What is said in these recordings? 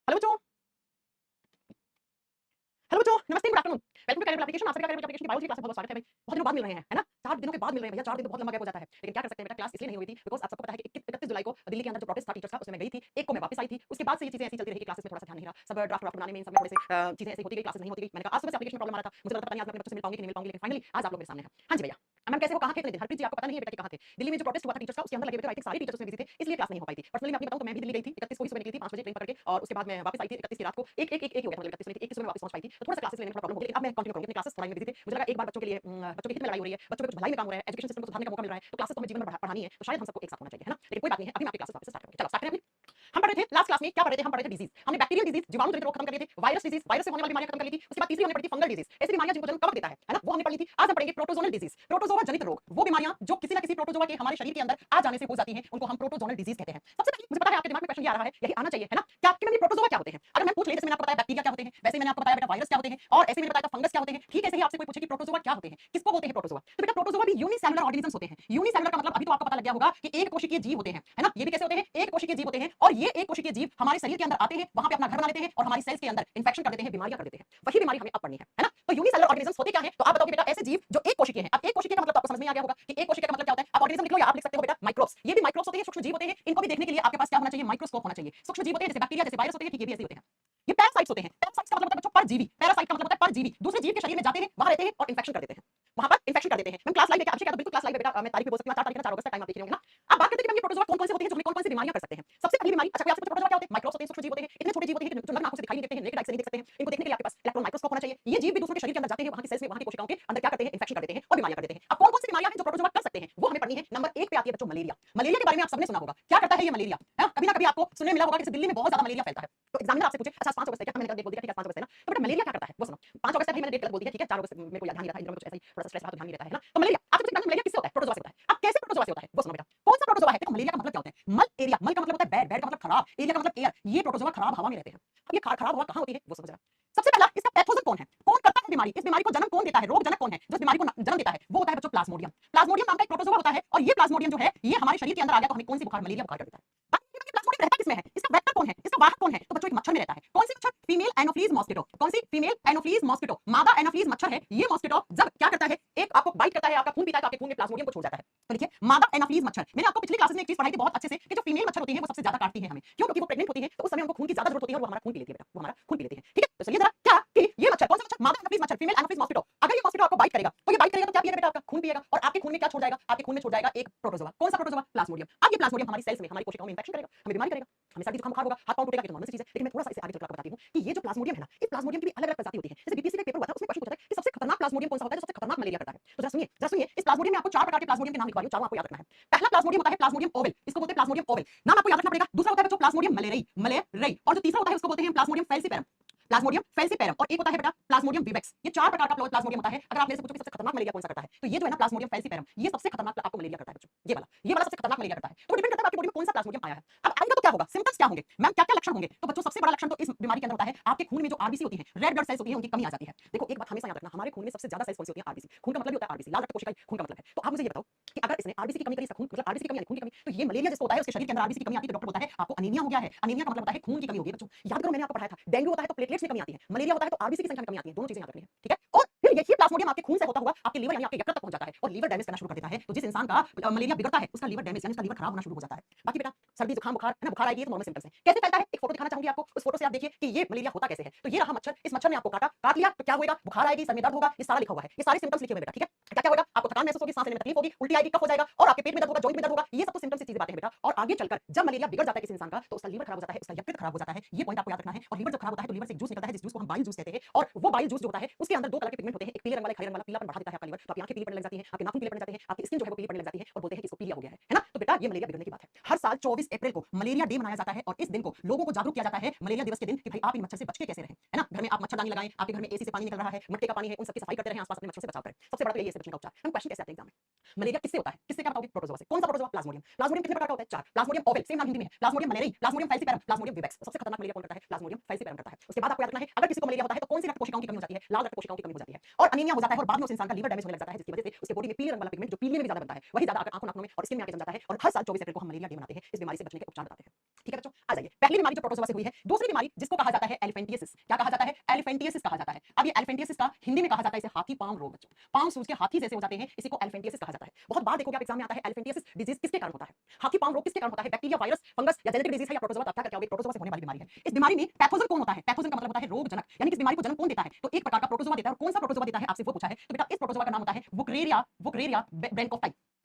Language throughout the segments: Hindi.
हेलो बच्चों। हेलो बच्चों, नमस्ते, good afternoon. Welcome to career application. आप सभी का कैरियर एप्लीकेशन की बायोलॉजी क्लास में बहुत स्वागत है भाई। बहुत दिनों बाद मिल रहे हैं, है ना? 4 दिनों के बाद मिल रहे हैं भैया। 4 दिन तो बहुत लंबा गैप हो जाता है। लेकिन क्या कर सकते हैं बेटा, क्लास इसलिए नहीं हुई थी बिकॉज़ आप सबको पता है कि 31 जुलाई को दिल्ली के अंदर जो प्रोटेस्ट था टीचर्स का, उसमें मैं गई थी। एक को मैं वापस आई थी। उसके बाद से ये चीजें ऐसी चलती रही कि क्लासेस में थोड़ा सा ध्यान नहीं रहा। सब ड्राफ्ट बनाने में, इन सब में थोड़े से चीजें ऐसी होती गई, क्लासेस नहीं होती गई। मैंने कहा आज सुबह से एप्लीकेशन में प्रॉब्लम आ रहा था। मुझे लगा पता नहीं आज मैं अपने बच्चों से मिल पाऊंगी कि नहीं मिल पाऊंगी, लेकिन फाइनली आज आप लोग मेरे सामने हैं। हाँ जी भैया। मैम कैसे हो, कहाँ थे इतने दिन? हरप्रीत जी आपको पता नहीं है बेटा कि कहाँ थे? दिल्ली में जो प्रोटेस्ट हुआ था टीचर्स का, उसके अंदर लगे हुए थे। आई थिंक सारे टीचर्स उसमें बिजी थे, इसलिए क्लास नहीं हो पाई थी। पर्सनली मैं आपको बताऊं तो मैं भी दिल्ली गई थी। 31 को ही सुबह निकली थी 5 बजे ट्रेन पकड़ के, और उसके बाद मैं वापस आई थी 31 की रात को। एक ही हो गया था, मतलब 31 में थी, 1 की सुबह मैं वापस पहुंच पाई थी। तो थोड़ा सा क्लासेस लेने में प्रॉब्लम हो गई, लेकिन अब मैं कंटिन्यू करूंगी। क्लासेस पढ़ाई में बिजी थे। मुझे लगा एक बार बच्चों के लिए बच्चों के हित में लड़ाई हो रही है, बच्चों के कुछ भलाई में काम हो रहा है, एजुकेशन सिस्टम को सुधारने का मौका मिल रहा है, तो क्लासेस तो हमें जीवन में पढ़ानी है, तो शायद हम सबको एक साथ होना चाहिए, है ना? लेकिन कोई बात नहीं है, अभी मैं आपकी क्लासेस वापस से स्टार्ट करूंगी। चलो स्टार्ट करें अपनी। हम पढ़ रहे थे लास्ट क्लास में, क्या पढ़ रहे थे? हम पढ़ रहे थे डिजीज। हमने बैक्टीरियल डिजीज, जीवाणु जनित रोग खत्म कर लिए थे। वायरस डिजीज, वायरस से होने वाली बीमारियां खत्म कर ली थी। उसके बाद तीसरी हमने पढ़ी थी फंगल डिजीज, ऐसी बीमारियां जिनको जन्म कवक देता है ना, वो हमने पढ़ ली थी। आज हम पढ़ेंगे प्रोटोजोनल डिजीज, प्रोटोजोआ जनित रोग। वो बीमारियां जो किसी ना किसी प्रोटोजोआ के हमारे शरीर के अंदर आ जाने से हो जाती हैं, उनको हम प्रोटोजोनल डिजीज कहते हैं। सबसे पहले मुझे पता है आपके दिमाग में क्वेश्चन ये आ रहा है, यही आना चाहिए, है ना? क्या आपके में ये प्रोटोजोआ क्या होते हैं? अगर मैं पूछ ले, जैसे मैंने आपको बताया बैक्टीरिया क्या होते हैं, वैसे मैंने आपको बताया बेटा वायरस क्या होते हैं, और ऐसे मैंने बताया फंगस क्या होते हैं। ठीक है, ऐसे ही आपसे कोई पूछे कि प्रोटोजोआ क्या होते हैं, किसको बोलते हैं प्रोटोजोआ, तो बेटा प्रोटोजोआ भी यूनिसेलुलर ऑर्गेनिजम्स होते हैं। यूनिसेलुलर का मतलब अभी तो आपको पता लग गया होगा कि एक कोशिकीय जीव होते हैं, है ना? ये भी कैसे होते हैं? एक कोशिकीय जीव होते हैं, और ये एक कोशिकीय जीव हमारे शरीर के अंदर आते हैं, वहां पे अपना घर बना लेते हैं, और हमारी सेल्स के अंदर इन्फेक्शन कर देते हैं, बीमारियां कर देते हैं। वही बीमारी हमें अब पढ़नी है ना? तो यूनिसेलुलर ऑर्गेनिजम्स होते क्या है? तो आप बताओगे बेटा ऐसे जीव जो एक कोशिकीय हैं। अब एक कोशिकीय का मतलब तो आपको समझ में आ गया होगा कि एक कोशिकीय का मतलब क्या होता है। आप ऑर्गेनिज्म लिख लो या आप लिख सकते हो बेटा माइक्रोब्स। ये भी माइक्रोब्स होते हैं, सूक्ष्म जीव होते हैं। इनको भी देखने के लिए आपके पास क्या होना चाहिए? माइक्रोस्कोप होना चाहिए। सूक्ष्म जीव होते हैं, जैसे बैक्टीरिया, जैसे वायरस होते हैं, ठीक ये भी ऐसे होते हैं। ये पैरासाइट्स होते हैं। पैरासाइट्स का मतलब होता है बच्चों परजीवी। पैरासाइट का मतलब होता है परजीवी, दूसरे जीव के शरीर में जाते हैं, वहां रहते हैं और इन्फेक्शन कर देते हैं, वहां पर इन्फेक्शन कर देते हैं। मैं क्लास लाइव देखा, अभिषेक यादव बिल्कुल क्लास लाइव है बेटा। मैं तारीफ भी बोल सकती हूँ। 4 तारीख है ना, 4 अगस्त का टाइम आप देख रहे होंगे ना। अब बात करते हैं कि ये प्रोटोजोआ कौन-कौन से होते हैं, जो हमें कौन-कौन सी बीमारियां कर सकते हैं। सबसे पहली बीमारी, अच्छा कोई आपसे पूछे प्रोटोजोआ क्या होते हैं? माइक्रोब्स होते हैं, सूक्ष्म जीव होते हैं। इतने छोटे जीव होते हैं कि जो नग्न आंखों से दिखाई नहीं देते हैं, नेकेड आई से नहीं देख सकते हैं। इनको देखने के लिए आपके पास इलेक्ट्रॉन माइक्रोस्कोप होना चाहिए। ये जीव भी दूसरों के शरीर के अंदर जाते हैं, वहां की सेल्स में, वहां की कोशिकाओं के अंदर क्या करते हैं? इन्फेक्शन कर देते हैं और बीमारियां कर देते हैं। अब कौन-कौन सी बीमारियां हैं जो प्रोटोजोआ कर सकते हैं, वो हमें पढ़नी है। नंबर 1 पे आती है बच्चों मलेरिया। मलेरिया के बारे में आप सबने सुना होगा। क्या करता है ये मलेरिया? कभी ना कभी आपको सुनने मिला होगा कि दिल्ली में बहुत ज्यादा मलेरिया फैलता है। तो एग्जामिनर आपसे पूछे अच्छा 5 अगस्त है क्या? मैंने डेट बोल दिया, ठीक है 5 अगस्त है ना। तो बेटा मलेरिया क्या करता है वो सुनो। 5 अगस्त है, मैंने डेट गलत बोल दी है, ठीक है 4 अगस्त मेरे को याद नहीं रहता, इंद्र में कुछ ऐसा ही थोड़ा सा स्ट्रेस रहा तो ध्यान नहीं रहता है ना। तो मलेरिया आपसे पूछे मलेरिया किससे होता है? प्रोटोजोआ से होता है। अब कैसे प्रोटोजोआ से होता है वो सुनो बेटा। कौन सा प्रोटोजोआ है? देखो मलेरिया का मतलब क्या होता है? मल एरिया, मल का मतलब होता है बैड, बैड का मतलब खराब, एरिया का मतलब एयर। ये प्रोटोजोआ खराब हवा में रहते हैं। अब ये खराब हवा कहां होती है वो समझ रहा। सबसे पहला इसका पैथोजन कौन है? कौन करता है बीमारी? इस बीमारी को जन्म कौन देता है? रोग जनक कौन है जो इस बीमारी को जन्म देता है? वो होता है बच्चों प्लाज्मोडियम। प्लाज्मोडियम नाम का एक प्रोटोजोआ होता है, और ये प्लाज्मोडियम जो है ये हमारे शरीर के अंदर आ गया तो हमें कौन सी बुखार? मलेरिया बुखार कर देता है। प्लाज्मोडियम रहता किसमें है? इसका वेक्टर कौन है? इसका वाहक कौन है? तो बच्चों एक मच्छर में रहता है। कौन सी मच्छर? Female anopheles mosquito. कौन सी? Female anopheles mosquito. मादा एनोफ्लीज मच्छर है। ये मॉस्किटो जब क्या करता है, एक आपको बाइट करता है, आपका खून पीता है, तो आपके खून में प्लाज्मोडियम को छोड़ जाता है। तो देखिए मादा एनोफ्लीज मच्छर, मैंने आपको पिछली क्लासेस में एक चीज पढ़ाई थी बहुत अच्छे से कि जो फीमेल मच्छर होती है वो सबसे ज्यादा काटती है हमें। क्यों? क्योंकि वो प्रेग्नेंट होती है, तो उस समय उनको खून की ज्यादा जरूरत होती है, और वो हमारा खून पी लेती है बेटा, वो हमारा खून पी लेती है। ठीक है, तो चलिए जरा क्या कि ये मच्छर कौन सा मच्छर? मादा एनोफ्लीज मच्छर, फीमेल एनोफ्लीज मॉस्किटो। अगर ये मॉस्किटो आपको बाइट करेगा, तो ये बाइट करेगा तो क्या पिएगा बेटा? आपका खून पिएगा, और आपके खून में क्या छोड़ जाएगा? आपके खून में छोड़ जाएगा एक प्रोटोजोआ। कौन सा प्रोटोजोआ? प्लाज्मोडियम। अब ये प्लाज्मोडियम हमारी सेल्स में, हमारी कोशिकाओं में इन्फेक्शन करेगा, हमें बीमारी करेगा, हमें सर्दी जुकाम बुखार होगा, हाथ पांव टूटेगा, ये तो नॉर्मल सी चीज है। लेकिन मैं थोड़ा सा इसे आगे चलकर आपको बताती हूँ कि ये जो प्लाज्मोडियम है ना, इस प्लाज्मोडियम की भी अलग-अलग प्रजाति होती है। जैसे बीपीएससी में पेपर हुआ था, उसमें क्वेश्चन पूछा था कि सबसे खतरनाक प्लाज्मोडियम कौन सा होता है, जो सबसे खतरनाक मलेरिया करता है। तो जरा सुनिए, इस प्लाज्मोडियम में आपको 4 प्रकार के प्लाज्मोडियम के नाम लिखवा रही हूं, चारों आपको याद रखना है। पहला प्लाज्मोडियम होता है प्लाज्मोडियम ओवल, इसको बोलते हैं प्लाज्मोडियम ओवल, नाम आपको याद रखना पड़ेगा। दूसरा होता है बच्चों प्लाज्मोडियम मलेरई, मलेरई, और जो तीसरा होता है उसको बोलते हैं प्लाज्मोडियम फेल्सीपेरम, प्लाज्मोडियम फेल्सीपेरम, और एक होता है बेटा प्लाज्मोडियम विवेक्स। ये 4 प्रकार का प्लाज्मोडियम होता है। अगर आप मेरे से पूछो कि सबसे खतरनाक मलेरिया कौन सा करता है, तो ये जो है ना प्लाज्मोडियम फेल्सीपेरम, ये सबसे खतरनाक आपको मलेरिया करता है बच्चों। ये वाला सबसे खतरनाक मलेरिया करता है। तो डिपेंड करता है आपकी बॉडी में कौन सा प्लाज्मोडियम आया है। अब आएगा तो क्या होगा, सिम्पटम्स क्या होंगे, मैम क्या-क्या लक्षण होंगे? तो बच्चों सबसे बड़ा लक्षण तो इस बीमारी के अंदर होता है आपके खून में जो आरबीसी होती है, रेड ब्लड सेल्स होती है, उनकी कमी आ जाती है। देखो एक बात हमेशा याद रखना, हमारे खून में सबसे ज्यादा सेल्स कौन सी होती है? आरबीसी। खून का मतलब ही होता है आरबीसी, लाल रक्त कोशिकाएं खून का मतलब है। तो आप मुझे ये बताओ कि अगर इसने आरबीसी की कमी करी, इसका खून मतलब आरबीसी की कमी यानी खून की कमी, तो ये मलेरिया जिसको होता है उसके शरीर के अंदर आरबीसी की कमी आती है, तो डॉक्टर बोलता है आपको अनीमिया हो गया है। अनीमिया का मतलब होता है खून की कमी हो गई है बच्चों। याद करो मैंने आपको पढ़ाया था, डेंगू होता है तो प्लेटलेट्स में कमी आती है, मलेरिया होता है तो आरबीसी की संख्या में कमी आती है। दोनों चीजें याद रखनी है, ठीक है? और फिर यही प्लाज्मोडियम आपके खून से होता हुआ आपके लिवर यानी आपके यकृत तक पहुंच जाता है, और लिवर डैमेज करना शुरू कर देता है। तो जिस इंसान का मलेरिया बिगड़ता है उसका लिवर डैमेज यानी उसका लिवर खराब होना शुरू हो जाता है। बाकी बेटा सर्दी जुकाम बुखार है ना, बुखार आएगी तो नॉर्मल सिम्पटम्स है। कैसे फैलता है? एक फोटो दिखाना चाहूंगी आपको, उस फोटो से आप देखिए कि ये मलेरिया होता कैसे है। तो ये रहा मच्छर, इस मच्छर ने आपको काट लिया तो क्या होगा? बुखार आएगी, सर में दर्द होगा, ये सारा लिखा हुआ है, ये सारे सिम्पटम्स लिखे हुए बेटा, ठीक है? क्या-क्या होगा? आपको थकान महसूस होगी, सांस लेने में तकलीफ होगी, उल्टी आएगी, कफ हो जाएगा, और आपके पेट में दर्द होगा, जॉइंट में दर्द होगा। ये सब तो सिम्पटम्स से चीजें बातें हैं बेटा। और आगे चलकर जब मलेरिया बिगड़ जाता है किसी इंसान का, तो उसका लिवर खराब हो जाता है, उसका यकृत खराब हो जाता है। ये पॉइंट आपको याद रखना है। और लिवर जब खराब होता है तो लिवर से एक जूस निकलता है, जिस जूस को हम बाइल जूस कहते हैं, और वो बाइल जूस जो होता है उसके अंदर 2 कलर के पिगमेंट होते हैं, एक पीले रंग वाला, एक हरे रंग वाला। पीलापन बढ़ा देता है आपका लिवर, तो आपकी आंखें पीली पड़ने लग जाती हैं, आपके नाखून पीले पड़ने लगते हैं, आपकी स्किन जो है वो पीली पड़ने लग जाती है, और बोलते हैं कि इसको पीलिया हो गया है ना? तो बेटा ये मलेरिया बिगड़ने की बात है। हर साल 24 अप्रैल को मलेरिया डे मनाया जाता है, और इस दिन को लोगों को जागरूक किया जाता है मलेरिया दिवस के दिन कि भाई आप इन मच्छर से बच के कैसे रहें, है ना? घर में आप मच्छरदानी लगाएं, आपके घर में एसी से पानी निकल रहा है, मटके का पानी है, उन सबकी सफाई करते रहें, आसपास अपने मच्छर से बचाव करें। सबसे बड़ा तो यही है बचने का उपचार। हम क्वेश्चन कैसे आते हैं एग्जाम में, मलेरिया किससे होता है? किससे क्या बताओगे? प्रोटोजोआ से। कौन सा प्रोटोजोआ? प्लाज्मोडियम। प्लाज्मोडियम कितने प्रकार का होता है? 4। प्लाज्मोडियम ओवल, सेम नाम हिंदी में है, plasmodium malariae, plasmodium falciparum, plasmodium vivax. सबसे खतरनाक मलेरिया कौन करता है? प्लाज्मोडियम फेल्सीपेरम करता है। उसके बाद आपको याद रखना है अगर किसी को मलेरिया होता है तो कौन सी रक्त कोशिकाओं की कमी हो जाती है? लाल रक्त कोशिकाओं की कमी हो जाती है, और अनीमिया हो जाता है, और बाद में उस इंसान का लिवर डैमेज होने लग जाता है, जिसकी वजह से उसके बॉडी में पीले रंग वाला पिगमेंट जो पीले में भी ज्यादा बनता है, वही ज्यादा आंखों नाखूनों में और स्किन में आके जम जाता है। और हर साल 24 अप्रैल को हम मलेरिया डे मनाते हैं, इस बीमारी से बचने के उपचार बताते हैं। ठीक है बच्चों, आ जाइए, पहली बीमारी जो प्रोटोजोआ से हुई है। दूसरी बीमारी जिसको कहा जाता है एलिफेंटियसिस। क्या कहा जाता है? एलिफेंटियसिस कहा जाता है। अब ये एलिफेंटियसिस का हिंदी में कहा जाता है इसे हाथी पांव रोग। बच्चों, पांव सूज के हाथी जैसे हो जाते हैं, इसी को एलिफेंटियसिस कहा जाता है। बहुत बार देखोगे आप एग्जाम में आता है एलिफेंटियसिस डिजीज किसके कारण होता है? हाथी पांव रोग किसके कारण होता है? बैक्टीरिया, वायरस, फंगस या जेनेटिक डिजीज है या प्रोटोजोआ? तब क्या करके आओगे? प्रोटोजोआ से होने वाली बीमारी है। इस बीमारी में पैथोजन कौन होता है? पैथोजन का मतलब होता है रोगजनक, यानी कि इस बीमारी को जन्म कौन देता है? तो एक प्रकार का प्रोटोजोआ देता है। और कौन सा प्रोटोजोआ देता है आपसे वो पूछा है। तो बेटा इस प्रोटोजोआ का नाम होता है वुकरेरिया, वुकरेरिया ब्रेनकोफाइट,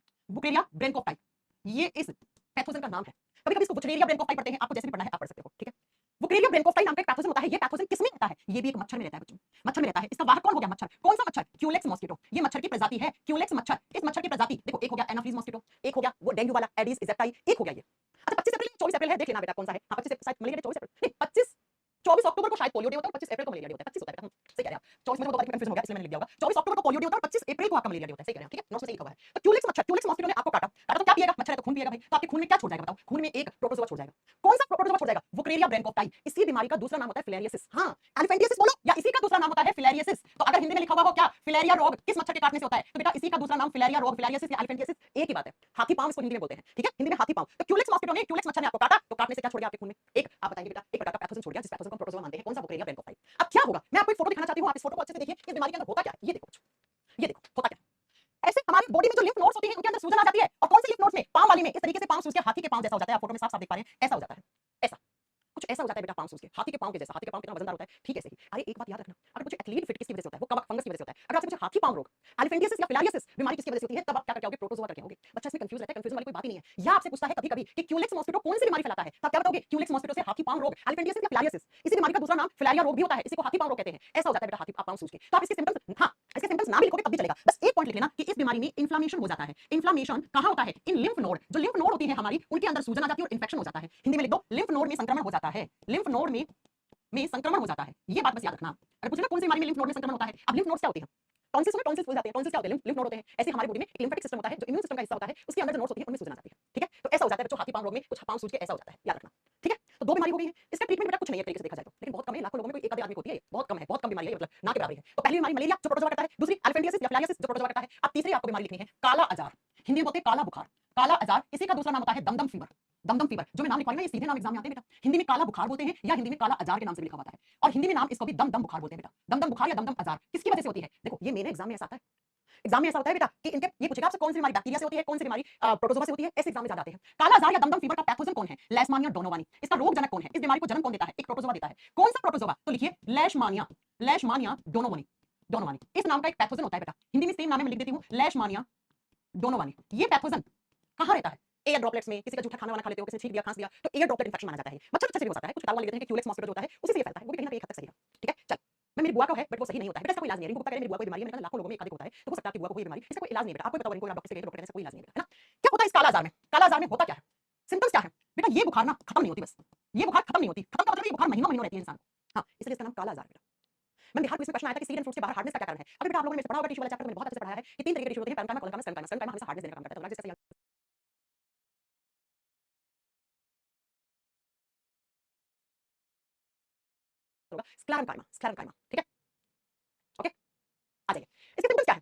वुकरेरिया ब्रेनकोफाइट। ये इस पैथोजन का नाम है। कभी कभी इसको वुकरेरिया ब्रेनकोफाइट पढ़ते हैं, आपको जैसे भी पढ़ना है आप पढ़ सकते हो, ठीक है। वुकरेरिया ब्रेनकोफाइट नाम का एक पैथोजन होता है। ये पैथोजन किसमें रहता है? ये भी एक मच्छर में रहता है बच्चों, मच्छर में रहता है। इसका वाहक कौन हो गया? मच्छर। कौन सा मच्छर? Culex mosquito. ये मच्छर की प्रजाति है क्यूलेक्स मच्छर। इस मच्छर की प्रजाति देखो, एक हो गया एनाफिलीज मॉस्किटो, एक हो गया वो डेंगू वाला एडिस इजेप्टाई, एक हो गया ये। अच्छा 25 अप्रैल 24 अप्रैल है, देख लेना बेटा कौन सा है। हाँ 25 शायद मलेरिया 24 अप्रैल नहीं 25 24 अक्टूबर को शायद पोलियो डे होता है और 25 अप्रैल को मलेरिया डे होता है। 25 होता है बेटा, सही कह रहे हैं आप। 24 में तो तारीख कंफ्यूजन हो गया इसलिए मैंने लिख दिया होगा। 24 अक्टूबर को पोलियो डे होता है और 25 अप्रैल को आपका मलेरिया डे होता है, सही कह रहे हैं, ठीक है। नोट्स में सही लिखा हुआ है। तो क्यूलेक्स मच्छर, क्यूलेक्स मॉस्किटो ने आपको काटा, काटा तो क्या पिएगा? मच्छर है तो खून पिएगा भाई। तो आपके खून में क्या छोड़ जाएगा बताओ? खून में एक प्रोटोजोआ छोड़ जाएगा। कौन सा प्रोटोजोआ छोड़ जाएगा? वुकरेरिया ब्रेनकोफाइट। इसी बीमारी का दूसरा नाम होता है फिलेरियोसिस। हां, एलिफेंटियसिस बोलो या इसी का दूसरा नाम होता है फिलेरियोसिस। तो अगर हिंदी में लिखा हुआ हो क्या? फिलेरिया रोग किस मच्छर के काटने से होता है? तो बेटा इसी का दूसरा नाम फिलेरिया रोग, फिलेरियोसिस या एलिफेंटियसिस एक ही बात है। हाथी पांव इसको हिंदी में बोलते हैं, ठीक है, हिंदी में हाथी पांव। तो क्यूलेक्स मॉस्किटो ने, क्यूलेक्स मच्छर ने आपको काटा, तो काटने से क्या छोड़ गया आपके खून में? एक आप बताएंगे बेटा, एक प्रकार का पैथोजन छोड़ गया जिस पैथोजन को हम प्रोटोजोआ मानते हैं। कौन सा? वुकरेरिया ब्रेनकोफाइट। अब क्या होगा? मैं आपको एक फोटो दिखाना चाहती हूं, आप इस फोटो को अच्छे से देखिए। इस बीमारी के अंदर होता क्या है? ये देखो बच्चों, ये देखो होता क्या है। ऐसे हमारी बॉडी में जो लिम्फ नोड्स होती हैं उनके अंदर सूजन आ जाती है। और कौन से लिम्फ नोड्स में? पांव वाली में। इस तरीके से पांव सूज के हाथी के पांव जैसा हो जाता है। आप फोटो में साफ-साफ देख पा रहे हैं, ऐसा हो जाता है, ऐसा कुछ ऐसा हो जाता है बेटा पांव सूज के हाथी के पांव के जैसा। हाथी का पांव कितना वजनदार होता है, ठीक ऐसे ही। अरे एक बात याद रखना, अगर कुछ एथलीट फिट किसकी वजह से होता है? वो कवक फंगस की वजह से होता है। अगर आपसे पूछे हाथी पांव रोग, एलिफेंटियसिस या फिलारियोसिस बीमारी किसकी वजह से होती है, तब आप क्या करके आओगे? प्रोटोजोआ करके आओगे। बच्चा इसमें कंफ्यूज रहता है, कंफ्यूजन वाली कोई बात ही नहीं है। या आपसे पूछता है कभी-कभी कि क्यूलेक्स मॉस्किटो कौन सी बीमारी फैलाता है, तब क्या बताओगे? क्यूलेक्स मॉस्किटो से हाथी पांव रोग, एलिफेंटियसिस या फिलारियोसिस। इसी बीमारी का दूसरा नाम फिलारिया रोग भी होता है, इसी को हाथी पांव रोग कहते हैं। ऐसा हो जाता है बेटा हाथी पांव सूज के। तो आप इसके सिम्पटम्स, हां इसके सिम्पटम्स ना भी लिखोगे तब भी चलेगा। बस एक पॉइंट लिख लेना कि इस बीमारी में इन्फ्लेमेशन हो जाता है। इन्फ्लेमेशन कहां होता है? इन लिम्फ नोड। जो लिम्फ नोड होती है हमारी, उनके अंदर सूजन आ जाती है और इन्फेक्शन हो जाता है। हिंदी में लिख दो, लिम्फ नोड में संक्रमण हो जाता है। लिम्फ नोड में संक्रमण हो जाता है। ये बात बस याद रखना। अगर पूछे ना कौन सी बीमारी में लिम्फ नोड में संक्रमण होता है, अब लिम्फ नोड्स क्या होते हैं? टॉन्सिल्स में टॉन्सिल्स फूल जाते हैं। टॉन्सिल्स क्या होते हैं? लिम्फ नोड होते हैं। ऐसे हमारी बॉडी में एक लिम्फेटिक सिस्टम होता है जो इम्यून सिस्टम का हिस्सा होता है, उसके अंदर जो नोड्स होती हैं उनमें सूजन आ जाती है, ठीक है। तो ऐसा हो जाता है बच्चों हाथी पांव रोग में, कुछ पांव सूज के ऐसा हो जाता है, याद रखना, ठीक है। तो दो बीमारी हो गई है। इसका ट्रीटमेंट बेटा कुछ नहीं है एक तरीके से देखा जाए तो, लेकिन बहुत कम है, लाखों लोगों में कोई एक आधे आदमी को होती है, बहुत कम है, बहुत कम बीमारी है, मतलब ना के बराबर है। तो पहली बीमारी मलेरिया जो प्रोटोजोआ करता है, दूसरी एलिफेंटियसिस या फिलारियोसिस जो प्रोटोजोआ करता है। अब तीसरी आपको बीमारी लिखनी है काला अजार, हिंदी में बोलते हैं काला बुखार। काला अजार, इसी का दूसरा नाम होता है दमदम फीवर। दमदम फीवर जो मैं नाम लिखवाई ना, ये सीधे नाम एग्जाम में आते हैं बेटा। हिंदी में काला बुखार बोलते हैं या हिंदी में काला अजार के नाम से भी लिखा होता है, और हिंदी में नाम इसको भी दमदम बुखार बोलते हैं बेटा। दमदम बुखार या दमदम अजार किसकी वजह से होती है? देखो ये मेरे एग्जाम में ऐसा आता है, एग्जाम में ऐसा होता है बेटा कि इनके ये पूछेगा आपसे कौन सी बीमारी बैक्टीरिया से होती है, कौन सी बीमारी प्रोटोजोआ से होती है, ऐसे एग्जाम में ज्यादा आते हैं। काला अजार या दमदम फीवर का पैथोजन कौन है? लेशमानिया डोनोवानी। इसका रोगजनक कौन है? इस बीमारी को जन्म कौन देता है? एक प्रोटोजोआ देता है। कौन सा प्रोटोजोआ? तो लिखिए लेशमानिया, लेशमानिया डोनोवानी, डोनोवानी इस नाम का एक पैथोजन होता है बेटा। हिंदी में सेम नाम है, मैं लिख देती हूं लेशमानिया डोनोवानी। ये पैथोजन कहां रहता है? एयर ड्रॉपलेट्स में। किसी का जूठा खाना वाना खा लेते हो, किसी ने छींक दिया, खांस दिया, तो एयर ड्रॉपलेट इंफेक्शन माना जाता है। मच्छर से भी हो सकता है, कुछ किताबों में लिख देते हैं कि क्यूलेक्स मॉस्किटो जो होता है उसी से ये फैलता है, वो भी कहीं ना कहीं एक हद तक सही है, ठीक है। चल मैं मेरी बुआ का है बट वो सही नहीं होता है बेटा, इसका कोई इलाज नहीं है। रिंकू पप्पा कह रहे मेरी बुआ को बीमारी है, मैंने कहा लाखों लोगों में एक आधे को होता है, तो हो सकता है आपकी बुआ को कोई बीमारी, इसका कोई इलाज नहीं है बेटा। आपको पता होगा, रिंकू आप डॉक्टर से गए, डॉक्टर कहते हैं कोई इलाज नहीं है, है ना। क्या होता है इस काला अजार में? काला अजार में होता क्या है? सिम्पटम्स क्या है बेटा? ये बुखार ना खत्म नहीं होती, बस ये बुखार खत्म नहीं होती। खत्म का मतलब ये बुखार महीनों महीनों रहती है इंसान को। हाँ इसलिए इसका नाम काला अजार बेटा। मैंने बिहार पुलिस में क्वेश्चन आया था कि सीड एंड फ्रूट्स के बाहर हार्डनेस का क्या कारण है। अभी बेटा आप लोगों ने पढ़ा होगा टिश्यू वाला चैप्टर, मैंने बहुत अच्छे से पढ़ाया है कि तीन तरीके के टिश्यू होते हैं, पैरेन्काइमा, कोलेनकाइमा, स्क्लेरोकाइमा। स्क्लेरोकाइमा हमेशा हार्डनेस देने का काम करता है, तो जिसका होगा स्क्लेरोकाइमा, स्क्लेरोकाइमा, ठीक है, ओके। आ जाइए, इसके सिम्पटम्स क्या है?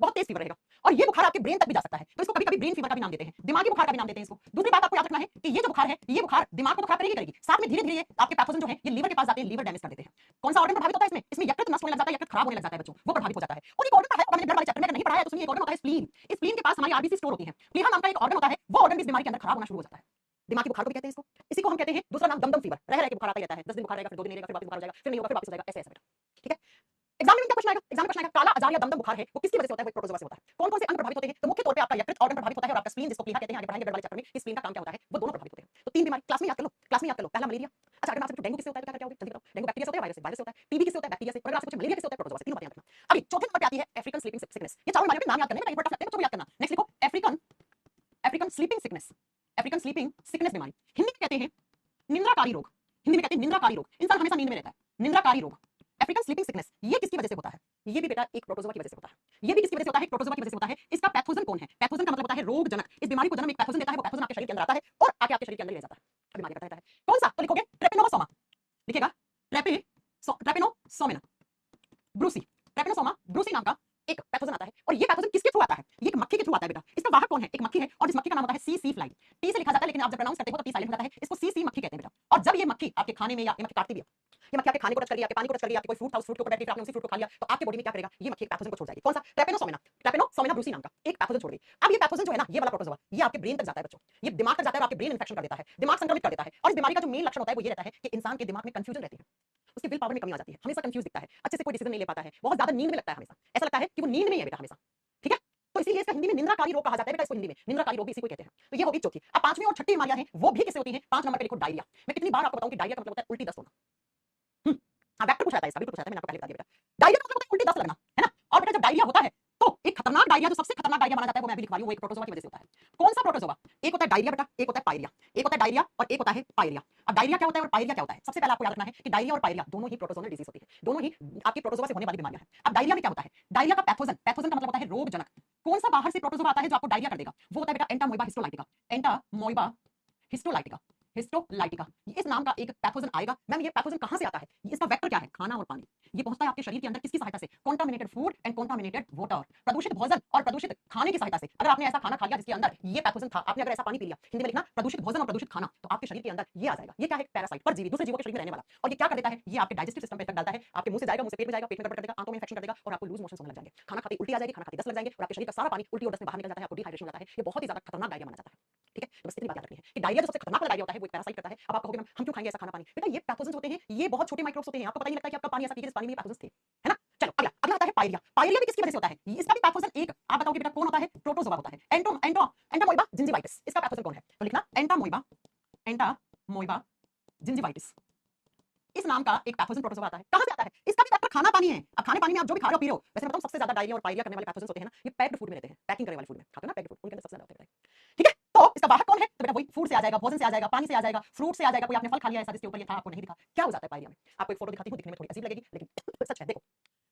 बहुत तेज फीवर रहेगा और ये बुखार आपके ब्रेन तक भी जा सकता है, तो इसको कभी-कभी ब्रेन फीवर का भी नाम देते हैं, दिमागी बुखार का भी नाम देते हैं इसको। दूसरी बात आपको याद रखना है कि ये जो बुखार है, ये बुखार दिमाग को तो खराब करेगी करेगी, साथ में धीरे-धीरे आपके पैथोजन जो है ये लीवर के पास जाते हैं, लीवर डैमेज कर देते हैं। कौन सा ऑर्गन प्रभावित होता है इसमें? इसमें यकृत नष्ट होने लग जाता है, यकृत खराब होने लग जाता है बच्चों, वो प्रभावित हो जाता है। और एक ऑर्गन का है, और मैंने ब्लड वाले चैप्टर में नहीं पढ़ाया है तो सुनिए, एक ऑर्गन होता है स्प्लीन। इस स्प्लीन के पास हमारी आरबीसी स्टोर होती है। प्लीहा नाम का एक ऑर्गन होता है, वो ऑर्गन भी इस बीमारी के अंदर खराब होना शुरू हो जाता है। दिमागी बुखार को भी कहते हैं इसको, इसी को हम कहते हैं दूसरा नाम दमदम फीवर। रह रह के बुखार आता ही रहता है, 10 दिन बुखार रहेगा, फिर 2 दिन नहीं रहेगा, फिर वापस बुखार हो जाएगा, फिर नहीं होगा, फिर वापस हो जाएगा, ऐसे ऐसे बेटा, ठीक है। एग्जाम में क्या क्वेश्चन आएगा? एग्जाम में क्वेश्चन आएगा काला अजार या दमदम बुखार है वो किसकी वजह से होता है? वो प्रोटोजोआ से होता है। कौन-कौन से अंग प्रभावित होते हैं? तो मुख्य तौर पे आपका यकृत ऑर्गन प्रभावित होता है और आपका स्प्लीन जिसको प्लीहा कहते हैं, आगे पढ़ाएंगे ब्लड वाले चैप्टर में कि स्प्लीन का काम क्या होता है, वो दोनों प्रभावित होते हैं। तो तीन बीमारी क्लास में याद कर लो, क्लास में याद कर लो। पहला मलेरिया। अच्छा अगर मैं आपसे पूछूं डेंगू किससे होता है तो क्या करके आओगे? जल्दी बताओ। डेंगू बैक्टीरिया से होता है, वायरस से? वायरस से होता है। टीबी किससे होता है? बैक्टीरिया से। और अगर आपसे पूछे मलेरिया किससे होता है? प्रोटोजोआ से। तीनों बातें याद रखना। अभी चौथे नंबर पे आती है अफ्रीकन स्लीपिंग सिकनेस। ये चारों बीमारियों के नाम याद करने में बड़ा टफ लगते हैं, बच्चों को याद करना। नेक्स्ट लिखो African, African sleeping sickness, African sleeping sickness बीमारी। हिंदी में कहते हैं निंद्राकारी रोग, हिंदी में कहते हैं निंद्राकारी रोग। इंसान हमेशा नींद में रहता है, निंद्राकारी रोग, अफ्रीकन स्लीपिंग सिकनेस। ये किसकी वजह से होता है? ये भी बेटा एक प्रोटोजोआ की वजह से होता है। ये भी किसकी वजह से होता है? प्रोटोजोआ की वजह से होता है। इसका पैथोजन कौन है? पैथोजन का मतलब होता है रोगजनक। इस बीमारी को जन्म एक पैथोजन देता है, वो पैथोजन आपके शरीर के अंदर आता है और आके आपके शरीर के अंदर ही रह जाता है, अभी बीमारी करता रहता है। कौन सा? तो लिखोगे ट्रेपेनोसोमा, लिखिएगा ट्रेपेनोसोमेना ब्रूसी, ट्रेपेनोसोमा ब्रूसी नाम का एक पैथोजन आता है। और ये पैथोजन किसके थ्रू आता है? ये एक मक्खी के थ्रू आता है बेटा। इसका वाहक कौन है? एक मक्खी है और इस मक्खी का नाम होता है सी सी फ्लाई, टी से लिखा जाता है लेकिन आप जब प्रोनाउंस करते हो तो टी साइलेंट हो जाता है। इसको सी मक्खी कहते हैं बेटा। और जब ये मक्खी आपके खाने में या ये मक्खी काटती भी है, ये मक्खी आपके खाने को टच कर रही है, आपके पानी को टच कर रही है, आपके कोई फ्रूट था उस फ्रूट के ऊपर बैठ गई, आपने उसी फ्रूट को खा लिया, तो आपके बॉडी में क्या करेगा, ये मक्खी एक पैथोजन को छोड़ जाएगी। कौन सा? ट्रैपेनोसोमिना ब्रूसी नाम का एक पैथोजन छोड़ देगी। अब ये पैथोजन जो है ना, ये वाला प्रोटोजोआ, ये आपके ब्रेन तक जाता है बच्चों, ये दिमाग तक जाता है और आपके ब्रेन इन्फेक्शन कर देता है, दिमाग संक्रमित कर देता है। और इस बीमारी का जो मेन लक्षण होता है वो ये रहता है कि इंसान के दिमाग में कंफ्यूजन रहती है, उसकी विल पावर में कमी आ जाती है, हमेशा कंफ्यूज दिखता है, अच्छे से कोई डिसीजन नहीं ले पाता है, बहुत ज्यादा नींद में लगता है, हमेशा ऐसा लगता है कि वो नींद में ही है बेटा हमेशा। ठीक है, तो इसीलिए इसका हिंदी में निंद्राकारी रोग कहा जाता है बेटा। इसको हिंदी में निंद्राकारी रोग भी इसी को कहते हैं। तो ये होगी चौथी। अब पांचवी और छठी बीमारियां हैं, वो भी किससे होती हैं? 5 नंबर पे लिखो डायरिया। मैं कितनी बार आपको बताऊं कि डायरिया का मतलब होता है उल्टी दस्त होना। हाँ, वेक्टर पूछा था इसका, बिल्कुल पूछा था, मैंने आपको पहले बता दिया बेटा। डायरिया का मतलब होता है उल्टी दस्त लगना, है ना। और बेटा जब डायरिया होता है तो एक खतरनाक डायरिया, जो सबसे खतरनाक डायरिया माना जाता है, वो मैं भी लिखवा रही हूं, वो एक प्रोटोजोआ की वजह से होता है। कौन सा प्रोटोजोआ? एक होता है डायरिया बेटा, एक होता है पायरिया। एक होता है डायरिया और एक होता है पायरिया। अब डायरिया क्या होता है और पायरिया क्या होता है? सबसे पहले आपको याद रखना है कि डायरिया और पायरिया दोनों ही प्रोटोजोनल डिजीज होती है, दोनों ही आपके प्रोटोजोआ से होने वाली बीमारियां हैं। अब डायरिया में क्या होता है? डायरिया का पैथोजन, पैथोजन का मतलब होता है रोगजनक। कौन सा बाहर से प्रोटोजोआ आता है जो आपको डायरिया कर देगा? वो होता है बेटा Entamoeba histolytica. Entamoeba histolytica, histolytica, इस नाम का एक पैथोजन आएगा। मैम ये पैथोजन कहां से आता है? इसका वेक्टर क्या है? खाना और पानी। ये पहुंचता है आपके शरीर के अंदर किसकी सहायता से? Contaminated food and contaminated water, प्रदूषित भोजन और प्रदूषित खाने की सहायता से। अगर आपने ऐसा खाना खा लिया जिसके अंदर ये पैथोजन था, आपने अगर ऐसा पानी पी लिया, हिंदी में लिखना प्रदूषित भोजन और प्रदूषित खाना, तो आपके शरीर के अंदर ये आ जाएगा। ये क्या है? पैरासाइट, परजीवी, दूसरे जीवों के शरीर में रहने वाला। और ये क्या कर देता है? ये आपके डाइजेस्टिव सिस्टम पे इफेक्ट डालता है, आपके मुंह से जाएगा, मुंह से पेट में जाएगा, पेट में गड़बड़ कर देगा, आंतों में इन्फेक्शन कर देगा और आपको लूज मोशन होने लग जाएंगे, खाना खाते उल्टी आ जाएगी, खाना खाते दस्त लग जाएंगे और आपके शरीर का सारा पानी उल्टी और दस्त में बाहर निकल जाता है, आपको डिहाइड्रेशन हो जाता है। ये बहुत ही ज्यादा खतरनाक डायरिया माना जाता है। ठीक है, तो बस इतनी बात याद रखनी है कि डायरिया जो सबसे खतरनाक वाला डायरिया होता है वो एक पैरासाइट करता है। अब आप कहोगे मैम हम क्यों खाएंगे ऐसा खाना पानी? बेटा ये पैथोजन होते हैं, ये बहुत छोटे माइक्रोब्स होते हैं, आपको पता ही नहीं लगता कि आपका पानी ऐसा पी के जिस पानी में ये पैथोजन थे, है ना। चलो अगला अगला आता है पायरिया। पायरिया भी किसकी वजह से होता है? इसका भी पैथोजन एक आप बताओगे बेटा कौन होता है? प्रोटोजोआ होता है। एंटामोइबा जिंजिवाइटिस, इसका पैथोजन कौन है? तो लिखना एंटामोइबा जिंजिवाइटिस, इस नाम का एक पैथोजन प्रोटोजोआ आता है। कहां से आता है? इसका भी वेक्टर खाना पानी है। अब खाने पानी में आप जो भी खा रहे हो पी रहे हो, वैसे मैं बताऊं सबसे ज्यादा डायरिया और पायरिया करने वाले पैथोजन होते हैं ना, ये पैक्ड फूड में रहते हैं, पैकिंग करने वाले फूड में खाते हो ना, पैक्ड फूड, उनके अंदर सबसे ज्यादा होता है। ठीक है, तो इसका वाहक कौन है? तो बेटा वही फूड से आ जाएगा, भोजन से आ जाएगा, पानी से आ जाएगा, फ्रूट से आ जाएगा। कोई आपने फल खा लिया ऐसा जिसके ऊपर ये था, आपको नहीं दिखा, क्या हो जाता है पायरिया में? आपको एक फोटो दिखाती हूं, दिखने में थोड़ी अजीब लगेगी लेकिन सच है। देखो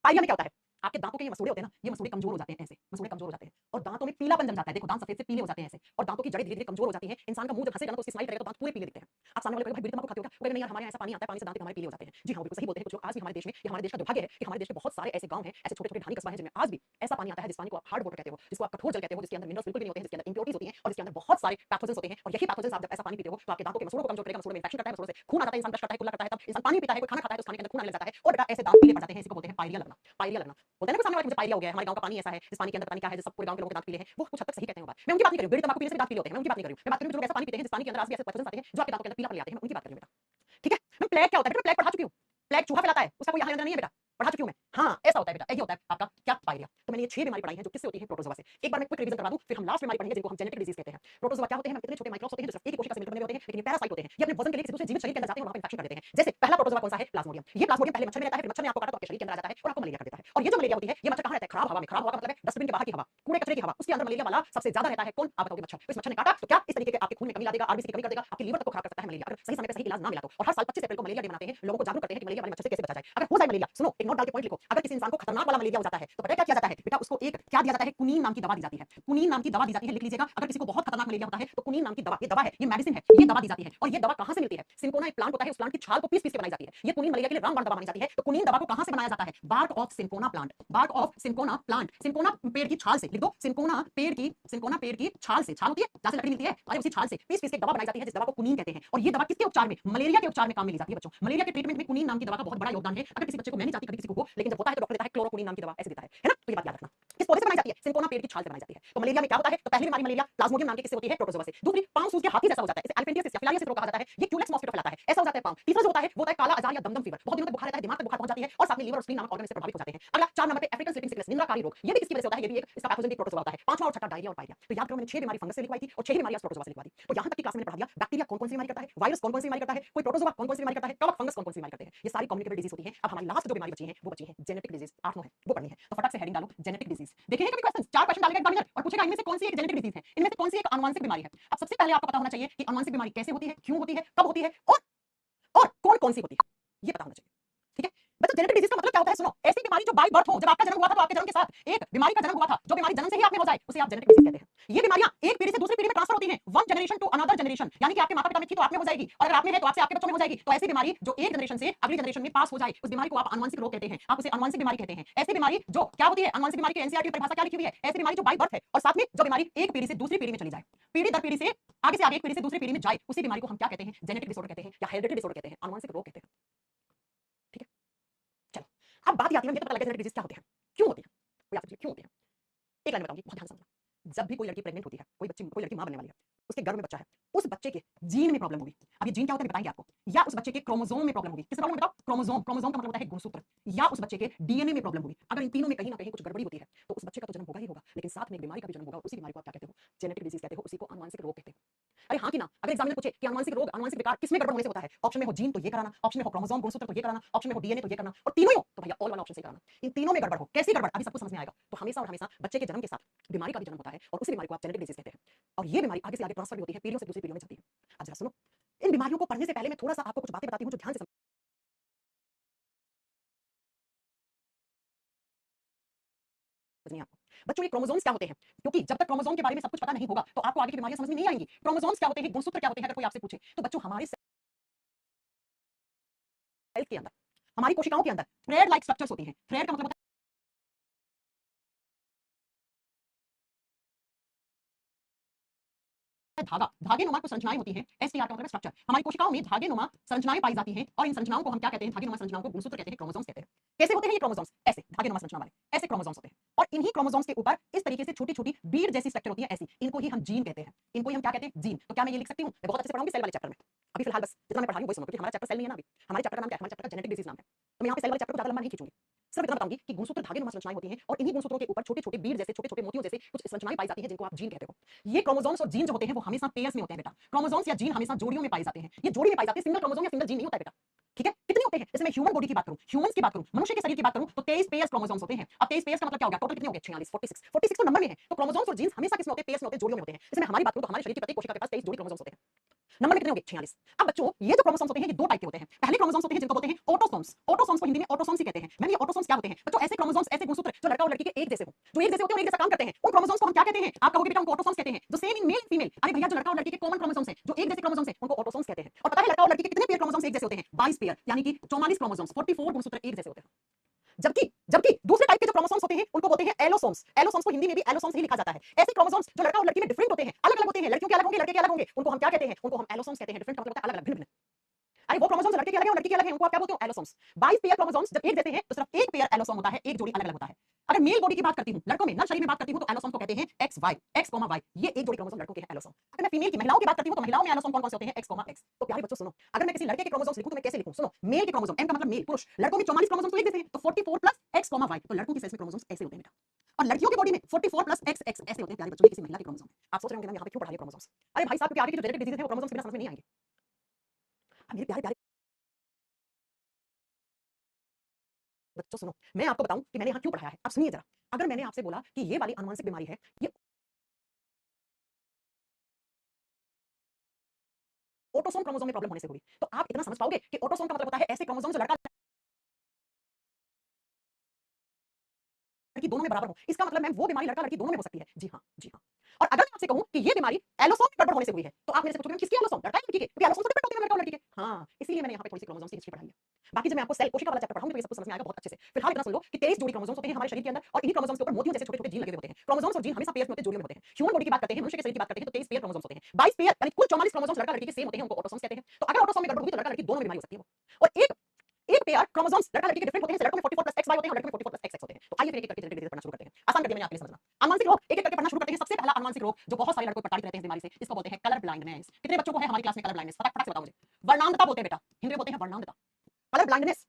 पायरिया में क्या होता है, आपके दांतों के ये मसूड़े होते हैं ना, ये मसूड़े कमजोर हो जाते हैं, ऐसे मसूड़े कमजोर हो जाते हैं और दांतों में पीलापन जम जाता है। देखो दांत सफेद से पीले हो जाते हैं ऐसे, और दांतों की जड़ें धीरे धीरे कमजोर हो जाती हैं। इंसान का मुंह जब हंसेगा ना तो उसकी स्माइल करेगा तो दांत पूरे पीले दिखते हैं। आप सामने वाले को भाई बीड़ी तंबाकू खाते हो क्या? वो कहेगा नहीं यार हमारे यहाँ ऐसा पानी आता है, पानी से दांत हमारे पीले हो जाते हैं। जी हाँ, बिल्कुल सही बोलते हैं कुछ लोग। आज भी हमारे देश में, ये हमारे देश का दुर्भाग्य है कि हमारे देश के बहुत सारे ऐसे गांव हैं, ऐसे छोटे छोटे ढानी कस्बा है जिनमें आज भी ऐसा पानी आता है जिस पानी को आप हार्ड वाटर कहते हो, जिसको आप कठोर जल कहते हो, जिसके अंदर मिनरल्स बिल्कुल भी नहीं होते हैं, जिसके अंदर इंप्योरिटीज होती हैं और जिसके अंदर बहुत सारे पैथोजन्स होते हैं। और यही पैथोजन्स आप जब ऐसा पानी पीते हो तो आपके दांतों के मसूड़ों को कमजोर करेगा, मसूड़ों में इंफेक्शन करता है, मसूड़ों से खून आता है, इंसान ब्रश करता है, कुल्ला करता है, तब इंसान पानी पीता है, कोई खाना खाता है तो खाने के अंदर खून आने लग जाता है और बेटा ऐसे दांत पीले पड़ जाते हैं। इसी को बोलते हैं पायरिया लगना। पायरिया लगना बोलते हैं ना, सामने वाले मुझे पायरिया हो गया है, हमारे गांव का पानी ऐसा है, इस पानी के अंदर पता नहीं क्या है, जो सब पूरे गांव के लोगों के दांत पीले हैं, वो कुछ हद तक सही कहते हैं। बात मैं उनकी बात नहीं कर रही हूं, बीड़ी तंबाकू पीने से भी दांत पीले होते हैं, मैं उनकी बात नहीं कर रही हूं। मैं बात कर रही हूं जो लोग ऐसा पानी पीते हैं जिस पानी के अंदर आज भी ऐसे पैथोजन्स आते हैं जो आपके दांतों के अंदर पीलापन ले आते हैं, मैं उनकी बात कर रही हूं बेटा। ठीक है, मैं प्लेग क्या होता है बेटा? प्लेग पढ़ा चुकी हूं। प्लेग चूहा फैलाता है, उसका कोई यहाँ अंदर नहीं है बेटा, पढ़ा चुकी हूं मैं। हाँ ऐसा होता है बेटा, यही होता है आपका क्या? पायरिया। तो मैंने ये 6 बीमारी पढ़ाई है जो किससे होती है? प्रोटोजोआ से। एक बार मैं क्विक रिवीजन करवा दूं, फिर हम लास्ट बीमारी पढ़ेंगे जिनको हम जेनेटिक डिजीज कहते हैं। प्रोटोजोआ क्या होते हैं? इतने छोटे माइक्रोब्स होते हैं जो सिर्फ एक ही कोशिका से मिलकर बने होते हैं, लेकिन ये पैरासाइट होते हैं। ये अपने वजन के लिए किसी दूसरे जीवित शरीर के अंदर जाते हैं और वहां पे इंफेक्शन कर देते हैं। जैसे पहला प्रोटोजोआ कौन सा है? प्लाज्मोडियम। ये प्लाज्मोडियम पहले मच्छर में रहता है, फिर मच्छर ने आपको काटा तो आपके शरीर के अंदर आ जाता है और आपको मलेरिया कर देता है। और ये जो मलेरिया होती है, ये मच्छर कहां रहता है? खराब हवा में। खराब हवा का मतलब है डस्टबिन के बाहर की हवा, कूड़े कचरे की हवा, उसके अंदर मलेरिया वाला सबसे ज्यादा रहता है। कौन? आप बताओगे मच्छर। इस मच्छर ने काटा तो क्या इस तरीके के आपके खून में कमी ला देगा, आरबीसी की कमी कर देगा, आपकी लीवर तक को खराब कर सकता है मलेरिया, अगर सही समय पे सही इलाज ना मिला तो। और हर साल 25 अप्रैल को मलेरिया डे मनाते हैं, लोगों को जागरूक करते हैं कि मलेरिया वाले मच्छर से कैसे बचा जाए। अगर हो जाए मलेरिया, सुनो एक नोट डाल के पॉइंट लिखो, अगर किसी इंसान को खतरनाक वाला मलेरिया हो जाता है तो पता है क्या किया जाता है बेटा? उसको एक क्या दिया जाता है? कुनीन नाम की दवा दी जाती है। कुनीन नाम की दवा दी जाती है, लिख लीजिएगा। अगर किसी को बहुत खतरनाक मलेरिया होता है तो कुनीन नाम की दवा, ये दवा है, ये मेडिसिन है, ये दवा दी जाती है। और ये दवा कहां से मिलती है? सिंकोना एक प्लांट होता है, उस प्लांट की छाल को पीस पीस के बनाई जाती है। ये कुनीन मलेरिया के लिए रामबाण दवा मानी जाती है। तो कुनीन दवा को कहां से बनाया जाता है? Bark of cinchona plant, bark of cinchona plant, cinchona पेड़ की छाल से। लिख दो सिंकोना पेड़ की छाल से। छाल होती है जहां से लकड़ी मिलती है, और उसी छाल से पीस पीस के दवा बनाई जाती है जिस दवा को कुनीन कहते हैं। और ये दवा किसके उपचार में? मलेरिया के उपचार में काम में ली जाती है बच्चों। मलेरिया के ट्रीटमेंट में कुनीन नाम की दवा का बहुत बड़ा योगदान है। अगर किसी बच्चे को, मैं नहीं चाहती कभी किसी को हो, लेकिन जब होता है तो डॉक्टर देता है क्लोरोक्विनीन नाम की दवा, ऐसे देता है ना। तो ये बात याद रखना। किस पौधे से बनाई जाती है? सिंकोना पेड़ की छाल से बनाई जाती है। तो मलेरिया में क्या होता है? तो पहली बीमारी मलेरिया प्लाज्मोडियम नाम की किससे होती है? प्रोटोजोआ से। दूसरी पांव सूज के हाथी जैसा हो जाता है, इसे एल्फेंटियसिस या फिलारियासिस रोग कहा जाता है। ये क्यूलेक्स मॉस्किटो फैलाता है, ऐसा हो जाता है पांव। तीसरा जो होता है वो होता है काला अजार या दमदम फीवर, बहुत दिनों तक बुखार रहता है, दिमाग तक बुखार पहुंच जाती है और साथ में लीवर और स्प्लीन नामक ऑर्गन से प्रभावित हो जाते हैं। अगला 4 नंबर पे अफ्रीकन स्लीपिंग सिकनेस, निंद्राकारी रोग, ये भी किसकी वजह से होता है? ये भी एक इसका पैथोजन प्रोटोजोआ होता है। पांचवा और छठा डायरिया और पायरिया। तो याद करो मैंने 6 बीमारी फंगस से लिखवाई थी और 6 बीमारियां प्रोटोजोआ से लिखवा दी। तो यहां तक की क्लास में मैंने पढ़ा दिया बैक्टीरिया कौन कौन सी बीमारी करता है, वायरस कौन कौन सी बीमारी करता है, कोई प्रोटोजोआ कौन कौन सी बीमारी करता है, कवक फंगस कौन कौन सी बीमारी करते हैं। ये सारी कम्युनिकेबल डिजीज होती है। अब हमारी लास्ट जो बीमारी बची है वो बची है जेनेटिक डिजीज, 8 9 है, वो पढ़नी है। तो फटाक से हेडिंग डालो जेनेटिक डिजीज। देखिए कभी क्वेश्चन 4 क्वेश्चन डालेगा एग्जामिनर और पूछेगा इनमें से कौन सी एक जेनेटिक डिजीज है, इनमें से कौन सी एक आनुवंशिक बीमारी है। अब सबसे पहले आपको पता होना चाहिए कि आनुवंशिक बीमारी कैसे होती है, क्यों होती है, कब होती है और कौन कौन सी होती है, ये पता होना चाहिए। ठीक है बच्चों, जेनेटिक डिजीज का मतलब क्या होता है? सुनो, ऐसी बीमारी जो बाय बर्थ हो, जब आपका जन्म हुआ था तो आपके जन्म के साथ एक बीमारी का जन्म हुआ था, जो बीमारी जन्म से ही आप में हो जाए उसे आप जेनेटिक डिजीज कहते हैं। ये बीमारियां एक पीढ़ी से दूसरी पीढ़ी में ट्रांसफर होती हैं, one generation to another generation, यानी कि आपके माता पिता में थी तो आप में हो जाएगी, जाएगी, और अगर आप में है तो आपसे आपके बच्चों में हो जाएगी। तो ऐसी बीमारी जो एक जनरेशन से अगली जनरेशन में पास हो जाए, उस बीमारी को आप आनुवंशिक रोग कहते हैं, आप उसे आनुवंशिक बीमारी कहते हैं। ऐसी बीमारी जो क्या होती है, आनुवंशिक बीमारी की एनसीईआरटी में परिभाषा क्या लिखी हुई है, ऐसी बीमारी जो बाय बर्थ है, और साथ में जो बीमारी एक पीढ़ी से दूसरी पीढ़ी में चली जाए, पीढ़ी दर पीढ़ी से आगे से आगे, एक पीढ़ी से दूसरी पीढ़ी में जाए, उसी बीमारी को हम क्या कहते हैं, जेनेटिक डिसऑर्डर कहते हैं, या हेरिडिटरी डिसऑर्डर कहते हैं, आनुवंशिक रोग कहते हैं। ठीक है, चलो अब बात आती है, मुझे पता लगा जेनेटिक डिजीज क्या होते हैं, क्यों होते हैं, कोई आपसे क्यों होते हैं। एक लाइन बताऊंगी, बहुत ध्यान से समझना। जब भी कोई लड़की प्रेग्नेंट होती है, कोई लड़की मां बनने वाली है, उसके गर्भ में बच्चा है, उस बच्चे के जीन में प्रॉब्लम होगी। अब ये जीन क्या होता है बताएंगे आपको, या उस बच्चे के क्रोमोसोम में प्रॉब्लम होगी। किस प्रॉब्लम बताओ, क्रोमोसोम, क्रोमोसोम का मतलब होता है गुणसूत्र, या उस बच्चे के डीएनए में प्रॉब्लम होगी। अगर इन तीनों में कहीं ना कहीं कुछ गड़बड़ी होती है तो उस बच्चे का तो जन्म होगा ही होगा, लेकिन साथ में एक बीमारी का भी जन्म होगा। उसी बीमारी को आप क्या कहते हो, जेनेटिक डिजीज कहते हो, उसी को आनुवंशिक रोग कहते हैं। अरे हाँ कि ना, अगर एग्जामिनर पूछे कि आनुवंशिक रोग, आनुवंशिक विकार किसमें गड़बड़ होने से होता है, ऑप्शन में हो जीन तो ये कराना, ऑप्शन में हो क्रोमोसोम गुणसूत्र तो ये कराना, ऑप्शन में हो डीएनए तो ये करना, और तीनों ही हो तो भैया ऑल वाला ऑप्शन से कराना। इन तीनों में गड़बड़ हो, कैसी गड़बड़ अभी सबको समझ में आएगा। तो हमेशा और हमेशा बच्चे के जन्म के साथ बीमारी का भी जन्म होता है, और उसी बीमारी को आप जेनेटिक डिजीज कहते हैं। और ये बीमारी आगे से आगे ट्रांसफर भी होती है, पीढ़ियों से दूसरी पीढ़ियों में चलती है। अब जरा सुनो, इन बीमारियों को पढ़ने से पहले मैं थोड़ा सा आपको कुछ बातें बताती हूं जो ध्यान से समझनी है आपको। बच्चों ये क्रोमोसोम्स क्या होते हैं, क्योंकि जब तक क्रोमोसोम के बारे में सब कुछ पता नहीं होगा तो आपको आगे की बीमारियां समझ में नहीं आएंगी। क्रोमोसोम्स क्या होते हैं, गुणसूत्र क्या होते हैं, अगर कोई आपसे पूछे तो बच्चों हमारे सेल के अंदर, हमारी कोशिकाओं के अंदर थ्रेड लाइक स्ट्रक्चर्स होती हैं। थ्रेड का मतलब होता है धागा, धागे नुमा कुछ संरचनाएं होती हैं। एसटीआर का मतलब स्ट्रक्चर। हमारी कोशिकाओं में धागे नुमा संरचनाएं पाई जाती हैं, और इन संरचनाओं को हम क्या कहते हैं, धागे नुमा संरचनाओं को गुणसूत्र कहते हैं, क्रोमोसोम्स कहते हैं। कैसे होते हैं ये क्रोमोसोम्स, ऐसे धागे नुमा संरचना वाले ऐसे क्रोमोसोम्स होते हैं, और इन्हीं क्रोमोसोम्स के ऊपर इस तरीके से छोटी छोटी बीड जैसी स्ट्रक्चर होती है, ऐसी, इनको ही हम जीन कहते हैं। इनको ही हम क्या कहते हैं, जीन। तो क्या मैं ये लिख सकती हूँ, मैं बहुत अच्छे से पढ़ाऊंगी सेल वाले चैप्टर में। अभी फिलहाल बस जितना मैं पढ़ा रही हूं वही सुनो, क्योंकि हमारा चैप्टर सेल नहीं है ना अभी। हमारे चैप्टर का नाम क्या है, हमारे चैप्टर का जेनेटिक डिजीज नाम है। तो मैं यहाँ पे सेल वाले चैप्टर को ज्यादा लंबा नहीं खींचूंगी, सिर्फ इतना बताऊंगी कि गुणसूत्र धागे नुमा संरचनाएं होती हैं, और इन्हीं गुणसूत्रों के ऊपर छोटे छोटे बीड जैसे, छोटे छोटे मोतियों जैसे कुछ संरचनाएं पाई जाती हैं, जिनको आप जीन कहते हो। ये क्रोमोसोम्स और जीन जो होते हैं वो हमेशा पेयर्स में होते हैं बेटा। क्रोमोसोम्स या जीन हमेशा जोड़ियों में पाए जाते हैं। ये जोड़ी में पाए जाते हैं, सिंगल क्रोमोसोम या सिंगल जीन नहीं होता है बेटा। ठीक है, कितने होते हैं, जैसे मैं ह्यूमन बॉडी की बात करूं, ह्यूमंस की बात करूं, मनुष्य के शरीर की बात करूं, तो 23 पेयर्स क्रोमोसोम्स होते हैं। अब 23 पेयर्स का मतलब क्या हो गया, टोटल कितने हो गए, 46, 46 तो नंबर में है। तो क्रोमोसोम्स और जीन्स हमेशा किसमें होते हैं, पेयर्स में होते हैं, जोड़ियों में होते हैं। जैसे मैं हमारी बात करूं तो हमारे शरीर की प्रत्येक कोशिका के पास 23 जोड़ी क्रोमोसोम्स होते हैं। नंबर में कितने होंगे, 46। अब बच्चों ये जो क्रोमोसोम्स होते हैं ये दो टाइप के होते हैं। पहले क्रोमोसोम्स होते हैं जिनको बोलते हैं ऑटोसोम्स। ऑटोसोम्स को हिंदी में ऑटोसोम्स ही कहते हैं। मैंने ये ऑटोसोम्स क्या होते हैं बच्चों, ऐसे क्रोमोसोम्स, ऐसे गुणसूत्र जो लड़का और लड़की के एक जैसे हो, जो एक जैसे होते हैं और एक जैसा काम करते हैं, उन क्रोमोसोम्स को हम क्या कहते हैं, आप कहोगे बेटा उनको ऑटोसोम्स कहते हैं। जो सेम इन मेल फीमेल, अरे भैया जो लड़का और लड़की के कॉमन क्रोमोसोम्स हैं, जो एक जैसे क्रोमोसोम्स हैं, उनको ऑटोसोम्स कहते हैं। और पता है लड़का और लड़की के कितने पेयर क्रोमोसोम्स एक जैसे होते हैं, 22 पेयर, यानी कि 44 क्रोमोसोम्स, 44 गुणसूत्र एक जैसे होते हैं। जबकि जबकि दूसरे टाइप के जो क्रोमोसोम्स होते हैं उनको बोलते हैं एलोसोम्स। एलोसोम्स को हिंदी में भी एलोसोम्स ही लिखा जाता है। ऐसे क्रोमोसोम्स जो लड़का और लड़की में डिफरेंट होते हैं, अलग अलग होते हैं, लड़कियों के अलग होंगे, लड़के के अलग होंगे, उनको हम क्या कहते हैं, उनको हम एलोसोम्स कहते हैं। डिफरेंट का मतलब होता है अलग अलग, भिन्न भिन्न। अरे वो क्रोमोसोम्स लड़के के अलग है और लड़की के अलग है, उनको आप क्या बोलते हो, एलोसोम्स। 22 पेयर क्रोमोसोम्स जब एक जैसे हैं तो सिर्फ एक पेयर एलोसोम होता है, एक जोड़ी अलग अलग होता है। अगर मेल बॉडी की बात करती हूं, लड़कों में नर शरीर में बात करती हूं, तो एलोसोम को कहते हैं X Y, X comma Y, ये एक जोड़ी क्रोमोसोम लड़कों के हैं एलोसोम। अगर मैं फीमेल की, महिलाओं की बात करती हूं, तो महिलाओं में एलोसोम कौन कौन से होते हैं, एक्स कॉमा एक्स। तो प्यारे बच्चों सुनो, अगर मैं किसी लड़के के क्रोमोसोम्स लिखूं तो मैं कैसे लिखूं, सुनो, मेल के क्रोमोसोम, एम का मतलब मेल, पुरुष, लड़कों में 44 क्रोमोसोम तो एक जैसे हैं, तो 44 प्लस एक्स कॉमा वाई, तो लड़कों की सेल्स में क्रोमोसोम्स ऐसे होते हैं बेटा। और लड़कियों की बॉडी में 44 प्लस एक्स एक्स ऐसे होते हैं प्यारे बच्चों, किसी महिला के क्रोमोसोम। आप सोच रहे होंगे मैं यहाँ पे क्यों पढ़ा रही हूं क्रोमोसोम्स। अरे भाई साहब, क्योंकि आगे की जो जेनेटिक डिजीज है वो क्रोमोसोम्स के बिना समझ में नहीं आएंगे। अब मेरे प्यारे प्यारे बच्चों सुनो, मैं आपको बताऊं कि मैंने यहाँ क्यों पढ़ाया है। अब सुनिए जरा, अगर मैंने आपसे बोला कि ये वाली आनुवंशिक बीमारी है, ये ऑटोसोम क्रोमोसोम में प्रॉब्लम होने से हुई, तो आप इतना समझ पाओगे कि ऑटोसोम का मतलब होता है ऐसे क्रोमोसोम जो लड़का लड़की दोनों में बराबर हो। इसका मतलब मैम वो बीमारी लड़का लड़की दोनों में हो सकती है। जी हाँ, जी हाँ। और अगर मैं आपसे कहूं कि ये बीमारी एलोसोम में गड़बड़ होने से हुई है, तो आप मेरे से पूछोगे किसकी एलोसोम, लड़का या लड़की के, क्योंकि एलोसोम तो डिफरेंट होते हैं लड़का और लड़की के। हाँ, इसीलिए मैंने यहाँ पे थोड़ी सी क्रोमोसोम्स की हिस्ट्री पढ़ाई है। बाकी जब मैं आपको सेल कोशिका वाला चैप्टर पढ़ाऊंगी तो ये सब कुछ समझ में आएगा बहुत अच्छे से। फिलहाल इतना सुन लो कि 23 जोड़ी क्रोमोसोम्स होते हैं हमारे शरीर के अंदर, और इन्हीं क्रोमोसोम्स के ऊपर मोतियों जैसे छोटे छोटे जीन लगे होते हैं। क्रोमोसोम्स और जीन हमेशा पेयर्स में होते हैं, जोड़ियों में होते हैं। ह्यूमन बॉडी की बात करते हैं, मनुष्य के शरीर की बात करते हैं, तो 23 पेयर क्रोमोसोम्स होते हैं। 22 पेयर यानी कुल 44 क्रोमोसोम्स लड़का लड़की के सेम होते हैं, उनको ऑटोसोम्स कहते हैं। तो अगर ऑटोसोम में गड़बड़ हुई तो लड़का लड़की दोनों में बीमारी हो सकती है वो। और एक पेयर क्रोमोसोम्स लड़का लड़की के डिफरेंट होते हैं, लड़कों में 44 प्लस XY होते हैं और लड़कों में 44 प्लस XX होते हैं। तो आइए फिर एक एक करके जेनेटिक डिजीज पढ़ना शुरू करते हैं। आसान कर दिया मैंने आपके लिए समझना। अनुवांशिक रोग एक एक करके पढ़ना शुरू करते हैं। सबसे पहला अनुवांशिक रोग जो बहुत सारे लड़कों को प्रताड़ित रहते हैं इस बीमारी से, इसको बोलते हैं कलर ब्लाइंडनेस। कितने बच्चों को है हमारी क्लास में कलर ब्लाइंडनेस, फटाफट से बताओ मुझे। वर्णांधता बोलते हैं बेटा, हिंदी में बोलते हैं वर्णांधता। कलर ब्लाइंडनेस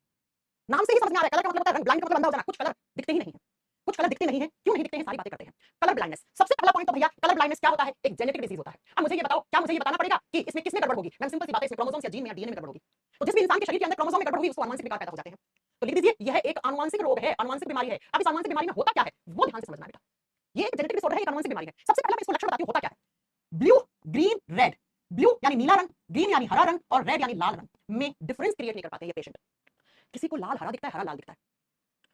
नाम से ही समझ में आ रहा है, कलर का मतलब होता है रंग, ब्लाइंड का मतलब अंधा हो जाना, कुछ कलर दिखते ही नहीं है। कुछ कलर दिखते नहीं है, क्यों नहीं दिखते हैं, सारी बातें करते हैं। कलर ब्लाइंडनेस, सबसे पहला पॉइंट तो भैया कलर ब्लाइंडनेस क्या होता है, एक जेनेटिक डिजीज होता है। अब मुझे ये बताओ, क्या मुझे ये बताना पड़ेगा कि इसमें किसमें गड़बड़ होगी, मैं सिंपल सी बात है, इसमें क्रोमोसोम्स या जीन में या डीएनए में गड़बड़ होगी। तो जिस भी इंसान के शरीर के अंदर क्रोमोसोम में गड़बड़ हुई उसको आनुवंशिक विकार पैदा हो जाते हैं। तो लिख दीजिए यह एक आनुवंशिक रोग है, आनुवंशिक बीमारी है। अब इस आनुवंशिक बीमारी में होता क्या है वो ध्यान से समझना बेटा। ये एक जेनेटिक डिसऑर्डर है, एक आनुवंशिक बीमारी है। सबसे पहले मैं इसको लक्षण बताती हूं होता क्या है। ब्लू ग्रीन रेड, ब्लू यानी नीला रंग, ग्रीन यानी हरा रंग, और रेड यानी लाल रंग में डिफरेंस क्रिएट नहीं कर पाते ये पेशेंट। किसी को लाल हरा दिखता है, हरा लाल दिखता है,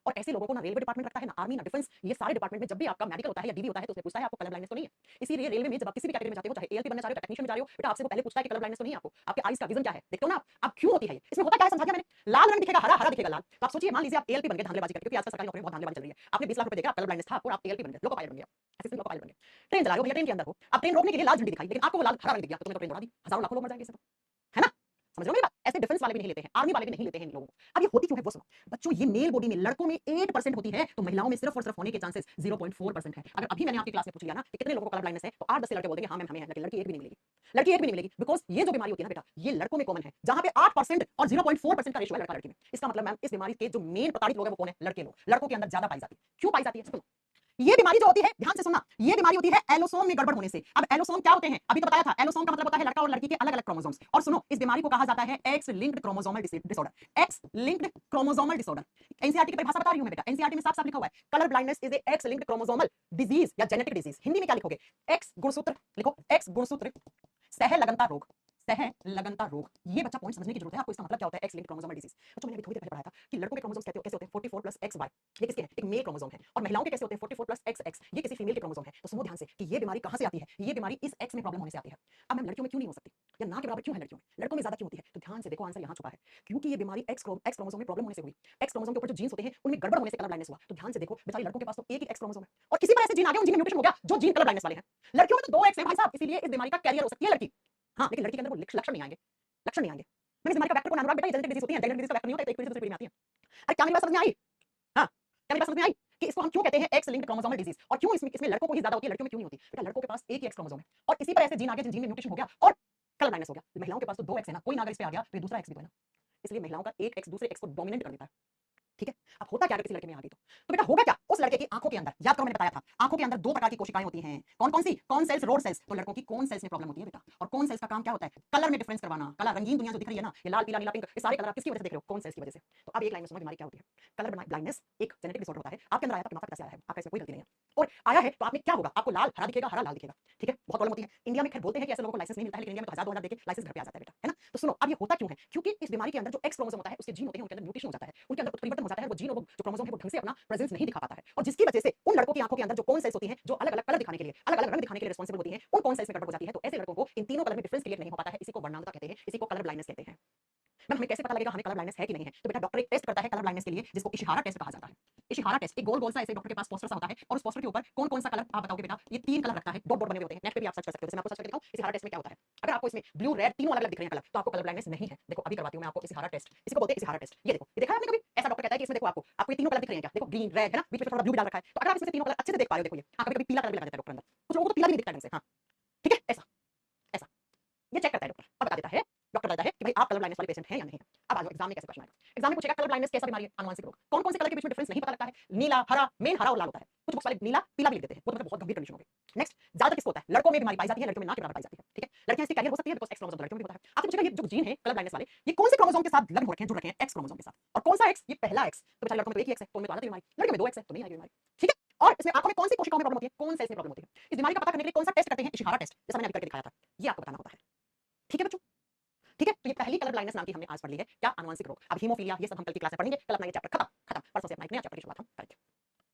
और ऐसे लोगों को ना रेलवे डिपार्टमेंट रखता है ना आर्मी, ना डिफेंस, ये सारे डिपार्टमेंट में जब भी आपका मेडिकल होता है या डीवी होता है तो उसमें पूछता है आपको कलर ब्लाइंडनेस तो नहीं है। इसीलिए रेलवे में जब आप किसी भी कैटेगरी में जाते हो, चाहे एएलपी बनना चाह रहे हो, टेक्नीशियन में जा रहे हो, बेटा आपसे वो पहले पूछता है कि कलर ब्लाइंडनेस तो नहीं है आपको, आपके आईज का विजन क्या है, देखते हो ना आप क्यों होती है ये, इसमें होता क्या है समझा दिया मैंने। लाल रंग दिखेगा, हरा हरा दिखेगा लाल, तो आप सोचिए मान लीजिए आप एएलपी बन गए धांधलेबाजी करके, क्योंकि आजकल सरकारी नौकरी में बहुत धांधलेबाजी चल रही है, आपने 20 लाख रुपए देकर कलर ब्लाइंडनेस था आपको, आप एएलपी बन गए, लोको पायलट बन गया, असिस्टेंट लोको पायलट बन गए, ट्रेन चला रहे हो भैया, ट्रेन के अंदर हो, आप ट्रेन रोकने के लिए लाल झंडी दिखाई, लेकिन आपको वो लाल हरा रंग दिख गया तो तुमने तो ट्रेन उड़ा दी, हजारों लाखों लोग मर जाएंगे इससे तो, है ना। समझ रहे हो मेरी बात। ऐसे डिफेंस वाले भी नहीं लेते हैं, आर्मी वाले भी नहीं लेते हैं इन लोगों को। अब ये होती क्यों है वो सुनो। बच्चों ये मेल बॉडी में लड़कों में 8% होती है, तो महिलाओं में सिर्फ और सिर्फ होने के चांसेस 0.4% है। अगर अभी मैंने आपकी क्लास में पूछ लिया ना कि कितने लोगों को कलर ब्लाइंडनेस है, तो 8-10 से लड़के बोल देंगे हाँ मैम हमें है, लेकिन लड़की एक भी नहीं मिलेगी, लड़की एक भी नहीं मिलेगी, बिकॉज ये जो बीमारी होती है ना बेटा, ये लड़कों में कॉमन है, जहां पे 8% और 0.4% का रेशियो है लड़का लड़की में। इसका मतलब मैम इस बीमारी के जो मेन प्रताड़ित लोग हैं वो कौन है, लड़के लोग, लड़कों के अंदर ज्यादा पाई जाती है। क्यों पाई जाती है सुनो, ये बीमारी जो होती है, ध्यान से सुनना, ये बीमारी होती है एलोसोम में गड़बड़ होने से। अब एलोसोम क्या होते हैं, अभी तो बताया था, एलोसोम का मतलब होता है लड़का और लड़की के अलग अलग क्रोमोसोम्स। और सुनो, इस बीमारी को कहा जाता है x linked chromosomal disorder, x linked chromosomal disorder. NCERT की परिभाषा बता रही हूं मैं बेटा, एनसीईआरटी में साफ साफ लिखा हुआ है, colour blindness is a x linked chromosomal disease या जेनेटिक डिजीज। हिंदी में क्या लिखोगे, एक्स गुणसूत्र लिखो, एक्स गुणसूत्र सह लगनता रोग, सह लगनता रोग। ये बच्चा पॉइंट समझने की जरूरत है आपको, इसका मतलब क्या होता है एक्स लिंक्ड क्रोमोसोमल डिजीज। बच्चों मैंने अभी थोड़ी देर पहले पढ़ाया था कि लड़कों के क्रोमोसोम्स कैसे होते हैं 44 प्लस XY, ये किसके हैं, एक मेल क्रोमोसोम है, और महिलाओं के कैसे होते हैं 44 प्लस XX, ये किसी फीमेल के क्रोमोसोम है। तो सुनो ध्यान से कि ये बीमारी कहां से आती है, ये बीमारी इस X में प्रॉब्लम होने से आती है। अब मैम लड़कियों में क्यों नहीं हो सकती, या ना के बराबर क्यों है लड़कियों में, लड़कों में ज्यादा क्यों होती है, तो ध्यान से देखो आंसर यहां छुपा है, क्योंकि ये बीमारी एक्स क्रोमोसोम में प्रॉब्लम होने से हुई। एक्स क्रोमोसोम के ऊपर जो जीन्स होते हैं उनमें गड़बड़ होने से कलर ब्लाइंडनेस हुआ। तो ध्यान से देखो बेचारे लड़कों के पास तो एक ही एक्स क्रोमोसोम है, और किसी पर ऐसे जीन आ गए, उन जीन में म्यूटेशन हो गया जो जीन कलर ब्लाइंडनेस वाले हैं। लड़कियों में तो 2 एक्स है भाई साहब, इसीलिए इस बीमारी का कैरियर हो सकती है लड़की। हाँ लेकिन लड़की के अंदर वो लक्षण नहीं आएंगे, लक्षण नहीं आएंगे। मैंने इस बीमारी का वेक्टर को अनुराग बेटा, ये जेनेटिक डिजीज होती है, जेनेटिक डिजीज का वेक्टर नहीं होता, एक पीढ़ी से दूसरी पीढ़ी में आती है। अरे क्या मेरी बात समझ में आई, हाँ क्या मेरी बात समझ में आई कि इसको हम क्यों कहते हैं एक्स लिंक्ड क्रोमोसोमल डिजीज, और क्यों इसमें लड़कों को ही ज्यादा होती है, लड़कियों में क्यों नहीं होती। बेटा लड़कों के पास एक ही एक्स क्रोमोसोम है, और इसी पर ऐसे जीन आ गए जिन जीन में म्यूटेशन हो गया और कलर ब्लाइंडनेस हो गया। महिलाओं के पास तो 2 एक्स है ना, कोई ना अगर इस पे आ गया तो ये दूसरा एक्स भी तो है ना, इसलिए महिलाओं का एक एक्स दूसरे एक्स को डोमिनेट कर देता है। ठीक है, अब होता क्या है किसी लड़के में आ गई तो बेटा होगा क्या, उस लड़के की आंखों के अंदर, याद करो मैंने बताया था, आंखों के अंदर 2 प्रकार की कोशिकाएं होती हैं, कौन कौन सी, कौन सेल्स, रोड सेल्स। तो लड़कों की कौन सेल्स में प्रॉब्लम होती है बेटा, और कौन सेल्स का काम क्या होता है, कलर में डिफरेंस करवाना। कलर रंगीन दुनिया जो दिख रही है ना, ये लाल पीला नीला पिंक, ये सारे कलर आप किसकी वजह से देख रहे हो, कौन सेल्स की वजह से। तो अब एक लाइन में सुनो बीमारी क्या होती है। कलर ब्लाइंडनेस एक जेनेटिक डिसऑर्डर होता है, आपके अंदर आया था, आपके माता पिता से आया है, आपका इसमें कोई गलती नहीं है, और आया है तो आपने क्या होगा, आपको लाल हरा दिखेगा, हरा लाल दिखेगा। ठीक है, बहुत प्रॉब्लम होती है इंडिया में। खैर बोलते हैं कि ऐसे लोगों को लाइसेंस नहीं मिलता है, लेकिन इंडिया में तो 1000-2000 देके लाइसेंस घर पे आ जाता है बेटा, है ना। तो सुनो अब ये होता क्यों है, क्योंकि इस बीमारी के अंदर जो एक्स क्रोमोसोम होता है उसके जीन होते हैं, उनके अंदर म्यूटेशन हो जाता है, उनके अंदर परिवर्तन हो जाता है, वो जीन और जो क्रोमोसोम है वो ढंग से अपना प्रेजेंस नहीं दिखा पाता है, और जिसकी वजह से उन लड़कों की आंखों के अंदर जो कौन सेल्स होती हैं जो अलग अलग कलर दिखाने के लिए, अलग अलग रंग दिखाने के लिए रिस्पांसिबल होती हैं, उन कौन सेल्स में गड़बड़ हो जाती है। तो ऐसे लड़कों को इन तीनों कलर में डिफरेंस क्लियर नहीं हो पाता है, इसी को वर्णांगता कहते हैं, इसी को कलर ब्लाइंडनेस कहते हैं। मैम हमें कैसे पता लगेगा हमें कलर ब्लाइंडनेस है कि नहीं है, तो बेटा डॉक्टर एक टेस्ट करता है कलर ब्लाइंडनेस के लिए, जिसको इशिहारा टेस्ट कहा जाता है। इशिहारा टेस्ट एक गोल गोल सा ऐसे डॉक्टर के पास पोस्टर सा होता है, और उस पोस्टर के ऊपर कौन कौन सा कलर आप बताओगे बेटा, ये 3 कलर रखता है, डॉट डॉट बने हुए होते हैं, नेट पे भी आप सर्च कर सकते हो, जैसे मैं आपको सर्च करके दिखाऊं इशिहारा टेस्ट में क्या होता है। अगर आपको इसमें ब्लू रेड तीनों अलग अलग दिख रहे हैं कलर, तो आपको कलर ब्लाइंडनेस नहीं है। देखो अभी करवाती हूं मैं आपको इशिहारा टेस्ट, इसको बोलते हैं इशिहारा टेस्ट। ये देखो, ये देखा है आपने कभी, ऐसा डॉक्टर कहता है कि इसमें देखो आपको ये तीनों कलर दिख रहे हैं क्या, देखो ग्रीन रेड है ना, बीच में थोड़ा ब्लू भी डाल रखा है, तो अगर आप इसमें से तीनों कलर अच्छे से देख पा रहे हो, देखो ये कभी कभी पीला कलर भी लगा देता है डॉक्टर अंदर, कुछ लोगों को तो पीला भी नहीं दिखता ढंग से। हाँ ठीक है, ऐसा ऐसा ये चेक करता है डॉक्टर और बता देता है, डॉक्टर बताता है कि भाई आप कलर ब्लाइंडनेस वाले पेशेंट हैं या नहीं है। अब आ जाओ एग्जाम में कैसे क्वेश्चन आएगा, एग्जाम में पूछेगा कलर ब्लाइंडनेस कैसा बीमारी है, अनुवांशिक रोग। कौन कौन से कलर के बीच में डिफरेंस नहीं पता लगता है, नीला हरा, मेन हरा और लाल होता है, कुछ बुक्स वाले नीला पीला भी लिख देते हैं, वो तो मतलब बहुत गंभीर कंडीशन हो गई। नेक्स्ट ज्यादातर किसको होता है, लड़कों में बीमारी पाई जाती है, लड़कियों में ना के बराबर पाई जाती है। ठीक है, लड़कियां इसकी कैरियर हो सकती है बिकॉज़ एक्स क्रोमोसोम तो लड़कियों में भी होता है। आपसे पूछेगा ये जो जीन है कलर ब्लाइंडनेस वाले, ये कौन से क्रोमोसोम के साथ लग्न हो रखे हैं, जुड़ रखे हैं एक्स क्रोमोसोम के साथ, और कौन सा एक्स, ये पहला एक्स, तो बेचारे लड़कों में तो एक ही एक्स है, तो उनमें तो आ जाती है बीमारी, लड़कियों में 2 एक्स है तो नहीं आएगी बीमारी। ठीक है, और इसमें आंखों में कौन सी कोशिकाओं में प्रॉब्लम होती है, कौन सेल्स में प्रॉब्लम होती है। इस बीमारी का पता करने के लिए कौन सा टेस्ट करते हैं, इशिहारा टेस्ट, जैसा मैंने अभी करके दिखाया था, ये आपको बताना होता है। ठीक है बच्चों, ठीक है, तो ये पहली कलर ब्लाइंडनेस नाम की हमने आज पढ़ ली है, क्या अनुवांशिक रोग। अब हीमोफीलिया ये सब हम कल की क्लास में पढ़ेंगे, कल अपना ये चैप्टर खत्म खत्म, परसों से अपना एक नया चैप्टर की शुरुआत हम करेंगे।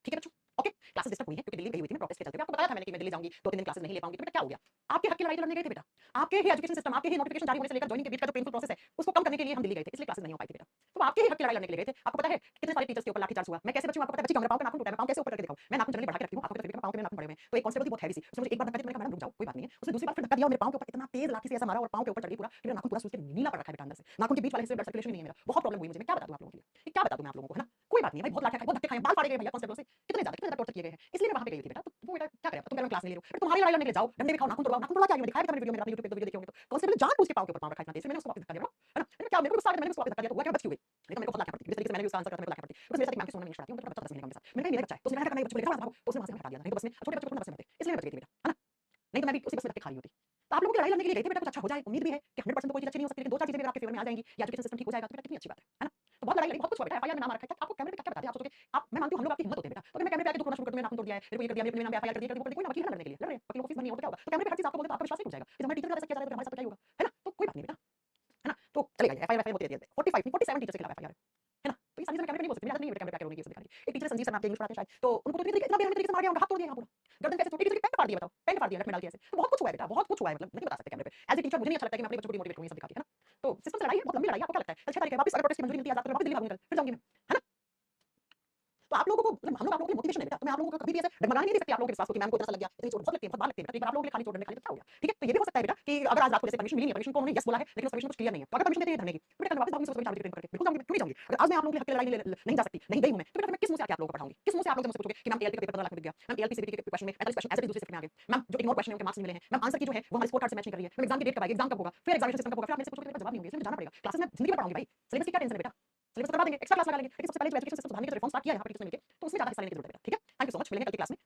ठीक है बच्चों, ओके। क्लासेस डिस्टर्ब हुई हैं क्योंकि दिल्ली गई हुई थी मैं प्रोटेस्ट के चलते हुए, आपको बताया था मैंने कि मैं दिल्ली जाऊंगी, 2-3 दिन क्लासेस नहीं ले पाऊंगी, तो बेटा क्या हो गया, आपके हक की लड़ाई लड़ने गए थे बेटा, आपके ही एजुकेशन सिस्टम, आपके ही नोटिफिकेशन जारी होने से लेकर ज्वाइनिंग के बीच का जो पेनफुल प्रोसेस है उसको कम करने के लिए हम दिल्ली गए थे, इसलिए क्लासेस नहीं हो पाई थी बेटा। तो आपके ही हक की लड़ाई लड़ने के लिए गए थे। आपको पता है कितने सारे टीचर्स के ऊपर लाठीचार्ज हुआ, मैं कैसे बची हूं आपको पता है, बची क्यों, मेरे पांव पे नाखून टूटा है, मैं पांव कैसे ऊपर करके दिखाऊं, मैं नाखून जनरली बढ़ा के रखती हूं, आपको तो तकलीफ है, पांव के मेरे नाखून बड़े हुए हैं, तो एक कांस्टेबल थी बहुत हैवी सी, उसने मुझे एक बार धक्का दिया, मैंने कहा मैडम रुक जाओ कोई बात नहीं है, उसने दूसरी बार फिर धक्का दिया और मेरे पांव के ऊपर इतना तेज लाठी से ऐसा मारा और पांव के ऊपर चढ़ गई पूरा, कि मेरा नाखून पूरा सूज के नीला पड़ रखा है बेटा अंदर से, नाखून के बीच वाले हिस्से में ब्लड सर्कुलेशन नहीं है मेरा, बहुत प्रॉब्लम हुई मुझे, मैं क्या बता दूं आप लोगों के लिए, ये क्या बता दूं मैं आप लोगों को, है ना। कोई बात नहीं भाई, बहुत लाठी खाई, बहुत धक्के खाए, बाल फाड़े गए भैया कांस्टेबल से, कितने ज्यादा टॉर्चर किए गए हैं, इसलिए मैं वहां पे गई थी बेटा। तो वो बेटा क्या करें, तुम मेरे क्लास नहीं ले रहे हो, तुम्हारी लड़ाई लड़ने के लिए जाओ, डंडे भी खाओ, नाखून तोड़वाओ, नाखून तोड़वा के आगे मैं दिखाया था मैंने वीडियो में, आपने YouTube पे वीडियो देखे होंगे, तो कांस्टेबल ने जानबूझ के पांव के ऊपर पांव रखा इतना तेज से, मैंने उसको वापस धक्का दिया है ना, मैंने क्या, मेरे को गुस्सा आ गया, मैंने उसको वापस धक्का दिया, तो हुआ क्या, बच क्यों गई, नहीं तो मेरे को बहुत लाठी पड़ती, जिस तरीके से मैंने भी उसका आंसर करता मेरे को लाठी पड़ती, बस मेरे साथ एक मैम की सोना में इंग्लिश पढ़ाती हूँ, तो बच्चा 10 मिनट का मेरे साथ, मैंने कहा मेरा बच्चा है, तो उसने कहा बच्चे को लेकर भागो, तो उसने वहां से हटा दिया, नहीं तो बस में छोटे बच्चों को ना बस में बैठते, इसलिए मैं बच गई थी बेटा, है ना, नहीं तो मैं भी उसी बस में धक्के खा रही होती। तो आप लोगों की लड़ाई लड़ने के लिए गए थे बेटा, कुछ अच्छा हो जाए, उम्मीद भी है कि 100% तो कोई चीज अच्छी नहीं हो सकती, लेकिन 2-4 चीजें अगर आपके फेवर में आ जाएंगी या एजुकेशन सिस्टम ठीक हो जाएगा तो बेटा कितनी अच्छी बात है ना। तो बहुत लड़ाई लड़ी, बहुत कुछ हुआ बेटा, एफआईआर में नाम आ रखा है, आपको कैमरे पे क्या बता दिया, आप सोचोगे आप, मैं मानती हूं हम लोग आपकी हिम्मत होते हैं बेटा, तो मैं कैमरे पे आके दुख रोना शुरू कर दूं, मैंने नाखून तोड़ दिया है, मेरे को ये कर दिया, मेरे नाम पे एफआईआर कर दिया, कोई ना वकील है लड़ने के लिए लड़ रहे हैं, वकीलों को फीस भरनी है, तो क्या होगा, तो कैमरे पे हर चीज आपको बोले तो आपका विश्वास नहीं टूट जाएगा, कि हमारे टीचर का ऐसा किया जा रहा है तो हमारे साथ क्या ही होगा, है ना। तो कोई बात नहीं बेटा, है ना, तो चलेगा ये एफआईआर होती रहती है, 45 नहीं 47 टीचर्स के खिलाफ एफआईआर है ना। तो ये संजीव सर कैमरे पे नहीं बोल सकते, मुझे आदत नहीं है कैमरे पे आके रोने की, ये सब दिखाने की। एक टीचर संजीव सर नाम के इंग्लिश पढ़ाते हैं शायद, तो उनको तो इतना बेरहमी तरीके से मार दिया, उनका हाथ तोड़ दिया यहाँ पूरा, गर्दन पे ऐसे चोट, एक टीचर की पैंट फाड़ दिया, बताओ, पैंट फाड़ दिया नट में डाल के ऐसे। तो बहुत कुछ हुआ है बेटा, बहुत कुछ हुआ है, मतलब नहीं बता सकते कैमरे पे। एज़ अ टीचर मुझे नहीं अच्छा लगता है कि मैं अपने बच्चों को डिमोटिवेट करूँ ये सब दिखा के, है ना? तो सिस्टम से लड़ाई है, बहुत लंबी लड़ाई है, आपको क्या लगता है? कल 6 तारीख है, वापस अगर प्रोटेस्ट की मंजूरी मिलती है आज़ाद को, मैं वापस दिल्ली भागूँगी कल, फिर जाऊँगी मैं, है ना? तो आप लोगों को मतलब हम लोग आप लोगों के लिए मोटिवेशन है बेटा, तो मैं आप लोगों को कभी भी ऐसे डगमगाने नहीं दे सकती आप लोगों के विश्वास को कि मैम को इतना सा लग गया, इतनी चोट बहुत लगती है, बहुत बार लगती है बेटा, तो एक बार आप लोगों के लिए खाली चोट डंडे खाली तो क्या हो गया? ठीक है? तो ये भी हो सकता है बेटा कि अगर आज रात को जैसे परमिशन मिली नहीं है, परमिशन को उन्होंने यस बोला है, लेकिन उस परमिशन कुछ क्लियर नहीं है, तो अगर परमिशन देते हैं धरने की, तो बेटा कल मैं वापस जाऊँगी सुबह 4 बजे ट्रेन पकड़ के, बिल्कुल जाऊँगी मैं, क्यों नहीं जाऊँगी? अगर आज मैं आप लोगों के लिए हक की लड़ाई नहीं जा सकती, नहीं गई हूँ मैं, तो बेटा मैं किस मुँह से आके आप लोगों को पढ़ाऊँगी? किस मुँह से आप लोग मुझसे पूछोगे कि मैम एएलपी का पेपर 15 लाख में बिक गया, मैम एएलपी सीबीटी के क्वेश्चन में 45 क्वेश्चन ऐसे भी दूसरे शिफ्ट में आ गए, मैम जो इग्नोर क्वेश्चन है उनके मार्क्स नहीं मिले हैं, मैम आंसर की जो है वो हमारे स्कोर कार्ड से मैच नहीं कर रही है, मैम एग्जाम की डेट कब आएगी, एग्जाम कब होगा, फिर एग्जामिनेशन सिस्टम कब होगा, फिर आप मेरे से पूछोगे, मेरे पास जवाब नहीं होंगे, इसलिए मुझे जाना पड़ेगा। क्लासेस में जिंदगी भर पढ़ाऊँगी भाई, सिलेबस की क्या टेंशन है बेटा? सिलेबस तो करवा देंगे, एक्स्ट्रा क्लास लगा लेंगे, लेकिन सबसे पहले जो एजुकेशन सिस्टम सुधारने के जो रिफॉर्म स्टार्ट किया है यहाँ पर टीचर्स ने मिलके, तो उसमें ज़्यादा हिस्सा लेने की जरूरत है बेटा, ठीक है? थैंक यू सो मच, मिलेंगे कल की क्लास में।